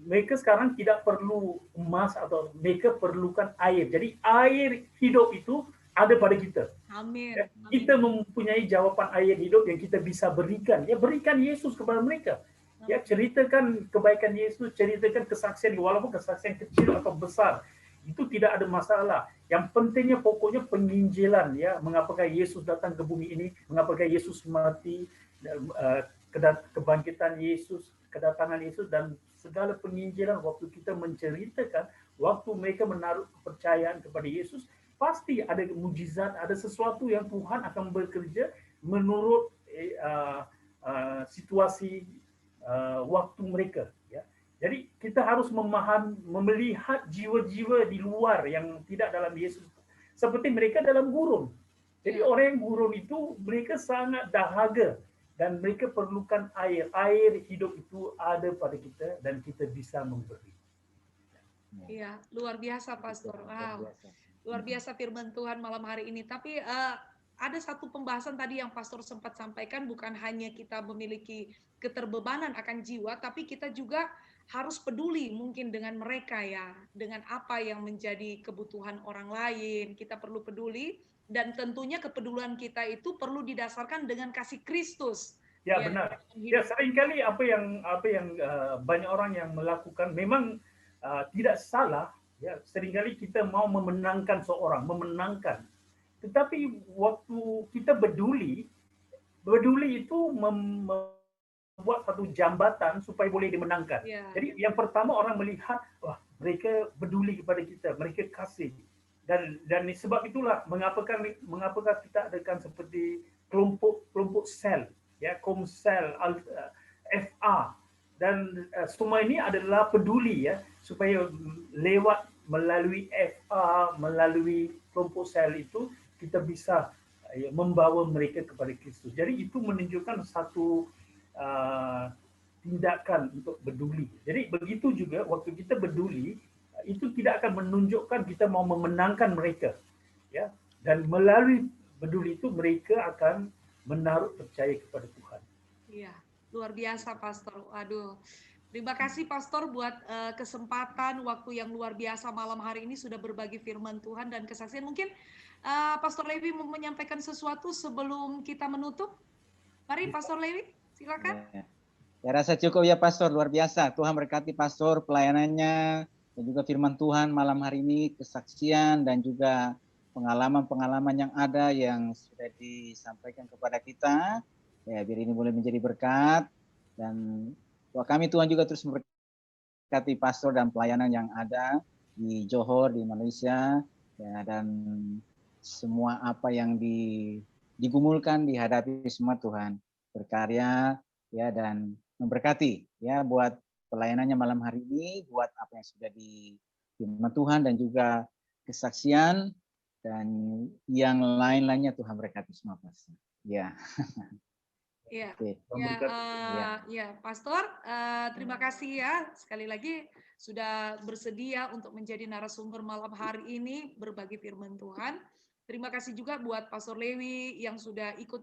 Mereka sekarang tidak perlu emas atau mereka perlukan air. Jadi air hidup itu ada pada kita. Amin. Kita mempunyai jawapan air hidup yang kita bisa berikan. Ya, berikan Yesus kepada mereka. Ya, ceritakan kebaikan Yesus, ceritakan kesaksian, walaupun kesaksian kecil atau besar, itu tidak ada masalah. Yang pentingnya pokoknya penginjilan ya, mengapakah Yesus datang ke bumi ini, mengapakah Yesus mati, kebangkitan Yesus, kedatangan Yesus, dan segala penginjilan. Waktu kita menceritakan, waktu mereka menaruh kepercayaan kepada Yesus, pasti ada mujizat, ada sesuatu yang Tuhan akan bekerja menurut situasi waktu mereka. Ya. Jadi kita harus melihat jiwa-jiwa di luar yang tidak dalam Yesus, seperti mereka dalam gurun. Jadi orang yang gurun itu mereka sangat dahaga dan mereka perlukan air. Air hidup itu ada pada kita dan kita bisa memberi. Iya, luar biasa Pastor. Wow, luar biasa firman Tuhan malam hari ini. Tapi ada satu pembahasan tadi yang Pastor sempat sampaikan, bukan hanya kita memiliki keterbebanan akan jiwa, tapi kita juga harus peduli mungkin dengan mereka ya, dengan apa yang menjadi kebutuhan orang lain. Kita perlu peduli, dan tentunya kepedulian kita itu perlu didasarkan dengan kasih Kristus. Ya, benar. Ya, seringkali apa yang banyak orang yang melakukan memang tidak salah. Ya, seringkali kita mau memenangkan seorang, memenangkan. Tetapi waktu kita peduli itu membuat satu jambatan supaya boleh dimenangkan. Yeah. Jadi yang pertama orang melihat, wah mereka peduli kepada kita, mereka kasih. Dan sebab itulah mengapakah kita adakan seperti kelompok sel, ya, Komsel, FA, dan semua ini adalah peduli ya, supaya melalui FA, melalui kelompok sel itu kita bisa membawa mereka kepada Kristus. Jadi itu menunjukkan satu tindakan untuk peduli. Jadi begitu juga waktu kita peduli, itu tidak akan menunjukkan kita mau memenangkan mereka, ya. Dan melalui peduli itu mereka akan menaruh percaya kepada Tuhan. Iya, luar biasa Pastor. Aduh, terima kasih Pastor buat kesempatan waktu yang luar biasa malam hari ini sudah berbagi firman Tuhan dan kesaksian. Mungkin Pastor Levi mau menyampaikan sesuatu sebelum kita menutup. Mari Pastor Levi, silakan. Ya, rasa cukup ya Pastor, luar biasa. Tuhan berkati Pastor pelayanannya dan juga firman Tuhan malam hari ini, kesaksian dan juga pengalaman-pengalaman yang ada yang sudah disampaikan kepada kita. Ya, biar ini boleh menjadi berkat, dan doa kami Tuhan juga terus memberkati Pastor dan pelayanan yang ada di Johor, di Malaysia, ya, dan semua apa yang digumulkan, dihadapi semua Tuhan berkarya ya dan memberkati ya buat pelayanannya malam hari ini, buat apa yang sudah di firman Tuhan dan juga kesaksian dan yang lain-lainnya. Tuhan berkati semua Pastor. Ya. Ya, okay. Ya, Pastor, terima kasih ya sekali lagi sudah bersedia untuk menjadi narasumber malam hari ini berbagi firman Tuhan. Terima kasih juga buat Pastor Lewi yang sudah ikut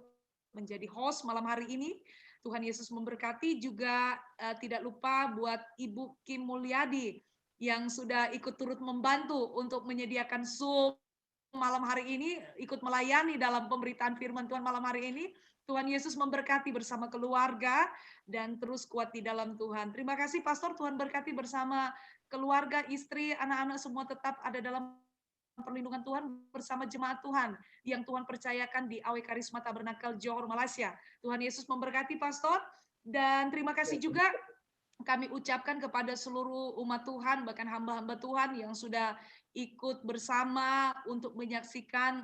menjadi host malam hari ini. Tuhan Yesus memberkati. Juga tidak lupa buat Ibu Kim Mulyadi yang sudah ikut turut membantu untuk menyediakan Zoom malam hari ini, ikut melayani dalam pemberitaan firman Tuhan malam hari ini. Tuhan Yesus memberkati bersama keluarga dan terus kuat di dalam Tuhan. Terima kasih Pastor, Tuhan berkati bersama keluarga, istri, anak-anak semua tetap ada dalam perlindungan Tuhan bersama jemaat Tuhan yang Tuhan percayakan di AW Karisma Tabernakel Johor, Malaysia. Tuhan Yesus memberkati Pastor, dan terima kasih juga kami ucapkan kepada seluruh umat Tuhan, bahkan hamba-hamba Tuhan yang sudah ikut bersama untuk menyaksikan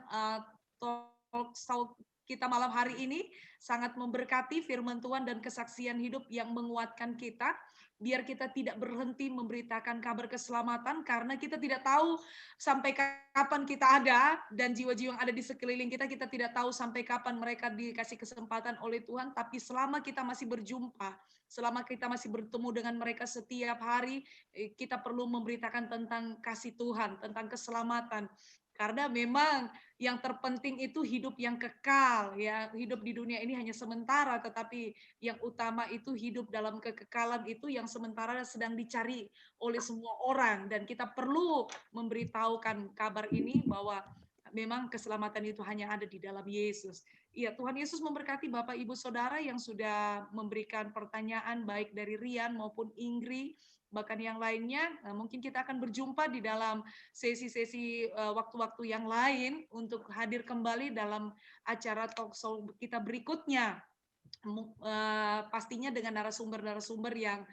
talk show kita malam hari ini. Sangat memberkati firman Tuhan dan kesaksian hidup yang menguatkan kita, biar kita tidak berhenti memberitakan kabar keselamatan, karena kita tidak tahu sampai kapan kita ada, dan jiwa-jiwa yang ada di sekeliling kita, kita tidak tahu sampai kapan mereka dikasih kesempatan oleh Tuhan. Tapi selama kita masih berjumpa, selama kita masih bertemu dengan mereka setiap hari, kita perlu memberitakan tentang kasih Tuhan, tentang keselamatan. Karena memang yang terpenting itu hidup yang kekal, ya. Hidup di dunia ini hanya sementara, tetapi yang utama itu hidup dalam kekekalan itu yang sementara sedang dicari oleh semua orang. Dan kita perlu memberitahukan kabar ini bahwa memang keselamatan itu hanya ada di dalam Yesus. Iya, Tuhan Yesus memberkati Bapak Ibu Saudara yang sudah memberikan pertanyaan baik dari Rian maupun Ingri, bahkan yang lainnya. Mungkin kita akan berjumpa di dalam sesi-sesi waktu-waktu yang lain untuk hadir kembali dalam acara talk show kita berikutnya. Pastinya dengan narasumber-narasumber yang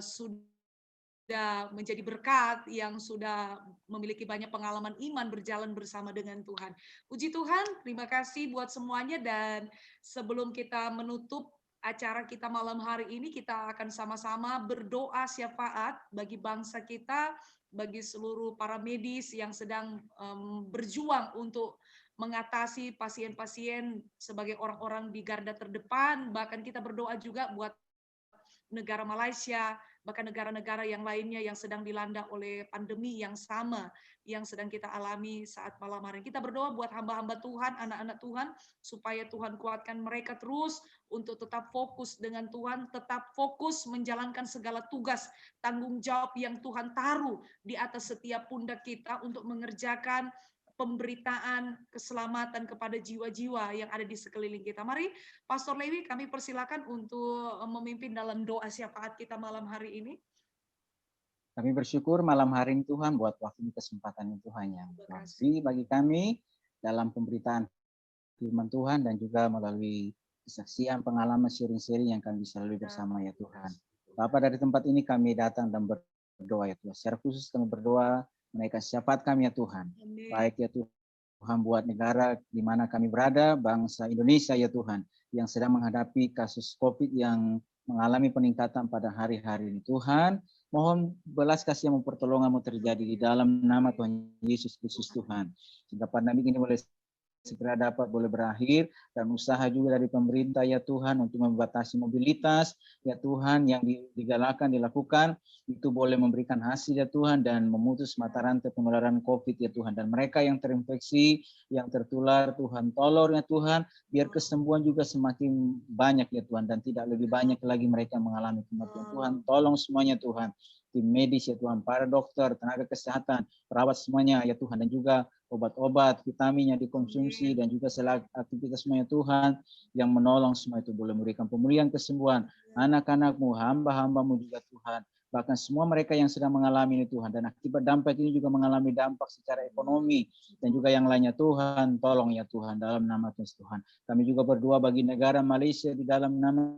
sudah menjadi berkat, yang sudah memiliki banyak pengalaman iman berjalan bersama dengan Tuhan. Puji Tuhan, terima kasih buat semuanya. Dan sebelum kita menutup acara kita malam hari ini, kita akan sama-sama berdoa syafaat bagi bangsa kita, bagi seluruh para medis yang sedang berjuang untuk mengatasi pasien-pasien sebagai orang-orang di garda terdepan. Bahkan kita berdoa juga buat negara Malaysia, bahkan negara-negara yang lainnya yang sedang dilanda oleh pandemi yang sama yang sedang kita alami saat malam hari. Kita berdoa buat hamba-hamba Tuhan, anak-anak Tuhan, supaya Tuhan kuatkan mereka terus untuk tetap fokus dengan Tuhan, tetap fokus menjalankan segala tugas, tanggung jawab yang Tuhan taruh di atas setiap pundak kita untuk mengerjakan pemberitaan keselamatan kepada jiwa-jiwa yang ada di sekeliling kita. Mari, Pastor Lewi, kami persilakan untuk memimpin dalam doa syafaat kita malam hari ini. Kami bersyukur malam hari ini Tuhan buat waktu ini, kesempatan ini Tuhan yang kasih bagi kami dalam pemberitaan firman Tuhan dan juga melalui kesaksian, pengalaman, sharing-sharing yang kami bisa lalui bersama ya Tuhan. Bapa, dari tempat ini kami datang dan berdoa ya Tuhan. Secara khusus kami berdoa menaikkan syafaat kami ya Tuhan. Amin. Baik ya Tuhan buat negara di mana kami berada, bangsa Indonesia ya Tuhan, yang sedang menghadapi kasus COVID yang mengalami peningkatan pada hari-hari ini. Tuhan, mohon belas kasih-Mu, pertolongan-Mu terjadi di dalam nama Tuhan Yesus Kristus Tuhan. Sehingga pandemi ini boleh segera dapat boleh berakhir, dan usaha juga dari pemerintah ya Tuhan untuk membatasi mobilitas ya Tuhan yang digalakkan, dilakukan, itu boleh memberikan hasil ya Tuhan dan memutus mata rantai penularan COVID ya Tuhan. Dan mereka yang terinfeksi, yang tertular, Tuhan tolong ya Tuhan, biar kesembuhan juga semakin banyak ya Tuhan, dan tidak lebih banyak lagi mereka mengalami kematian. Tuhan tolong semuanya Tuhan, tim medis ya Tuhan, para dokter, tenaga kesehatan, perawat semuanya ya Tuhan, dan juga obat-obat, vitamin yang dikonsumsi, dan juga segala aktivitas semuanya Tuhan yang menolong semua itu boleh memberikan pemulihan, kesembuhan anak-anak-Mu, hamba-hamba-Mu juga Tuhan. Bahkan semua mereka yang sedang mengalami ini Tuhan, dan akibat dampak ini juga mengalami dampak secara ekonomi dan juga yang lainnya Tuhan, tolong ya Tuhan dalam nama Tuhan. Kami juga berdoa bagi negara Malaysia di dalam nama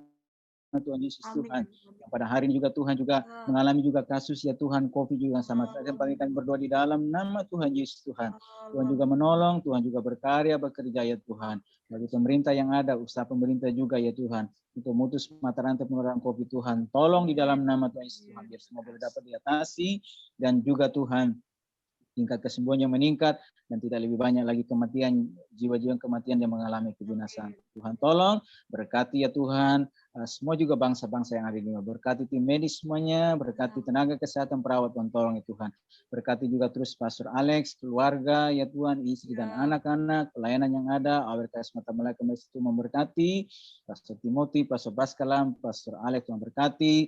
Tuhan Yesus Tuhan. Yang pada hari ini juga Tuhan juga mengalami juga kasus ya Tuhan COVID juga sama. Kami berdoa di dalam nama Tuhan Yesus Tuhan. Tuhan juga menolong, Tuhan juga berkarya, bekerja ya Tuhan. Bagi pemerintah yang ada, usaha pemerintah juga ya Tuhan, untuk memutus mata rantai penularan COVID Tuhan. Tolong di dalam nama Tuhan Yesus Tuhan, biar semua boleh dapat diatasi, dan juga Tuhan tingkat kesembuhan yang meningkat dan tidak lebih banyak lagi kematian, jiwa-jiwa kematian yang mengalami kebinasaan. Tuhan tolong, berkati ya Tuhan, semua juga bangsa-bangsa yang ada di sini. Berkati tim medis semuanya, berkati tenaga kesehatan, perawat, Tuhan tolong ya Tuhan. Berkati juga terus Pastor Alex, keluarga ya Tuhan, istri dan anak-anak, pelayanan yang ada, awalkas mata melaka itu memberkati, Pastor Timothy, Pastor Baskalam, Pastor Alex Tuhan berkati,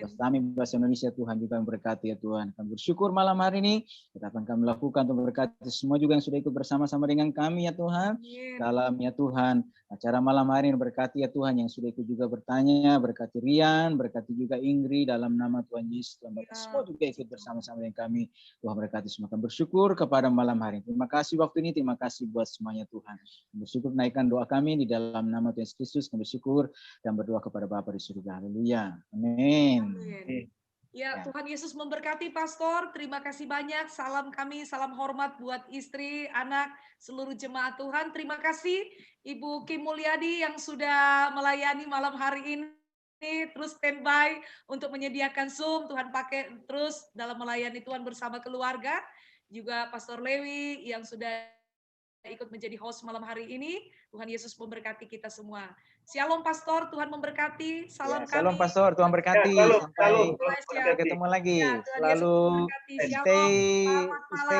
Pastor Tami, Bahasa Indonesia Tuhan juga memberkati ya Tuhan. Kami bersyukur malam hari ini, kita akan kami lakukan untuk berkati semua juga yang sudah ikut bersama-sama dengan kami ya Tuhan. Dalam ya Tuhan, acara malam hari ini berkati ya Tuhan yang sudah ikut juga bertanya, berkati Rian, berkati juga Ingrid dalam nama Tuhan Yesus. Tuhan Bapak semua juga ikut bersama-sama dengan kami. Tuhan berkati semua. Kami bersyukur kepada malam hari ini. Terima kasih waktu ini, terima kasih buat semuanya Tuhan. Kami bersyukur naikkan doa kami di dalam nama Tuhan Yesus Kristus. Kami bersyukur dan berdoa kepada Bapa di surga. Haleluya. Amin. Ya, Tuhan Yesus memberkati Pastor. Terima kasih banyak. Salam kami, salam hormat buat istri, anak, seluruh jemaat Tuhan. Terima kasih Ibu Kim Mulyadi yang sudah melayani malam hari ini. Terus standby untuk menyediakan Zoom. Tuhan pakai terus dalam melayani Tuhan bersama keluarga. Juga Pastor Lewi yang sudah ikut menjadi host malam hari ini. Tuhan Yesus memberkati kita semua. Shalom Pastor, Tuhan memberkati. Salam kami. Shalom Pastor, Tuhan berkati. Sampai ketemu lagi. Ya, selalu stay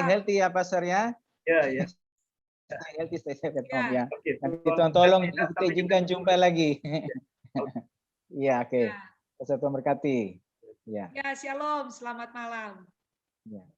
healthy ya Pastor ya. Ya. Stay healthy, stay safe at home ya. Nanti Tuhan tolong kita izinkan jumpa lagi. Iya, oke. Pastor Tuhan berkati. Ya. Ya, shalom. Selamat malam. Ya.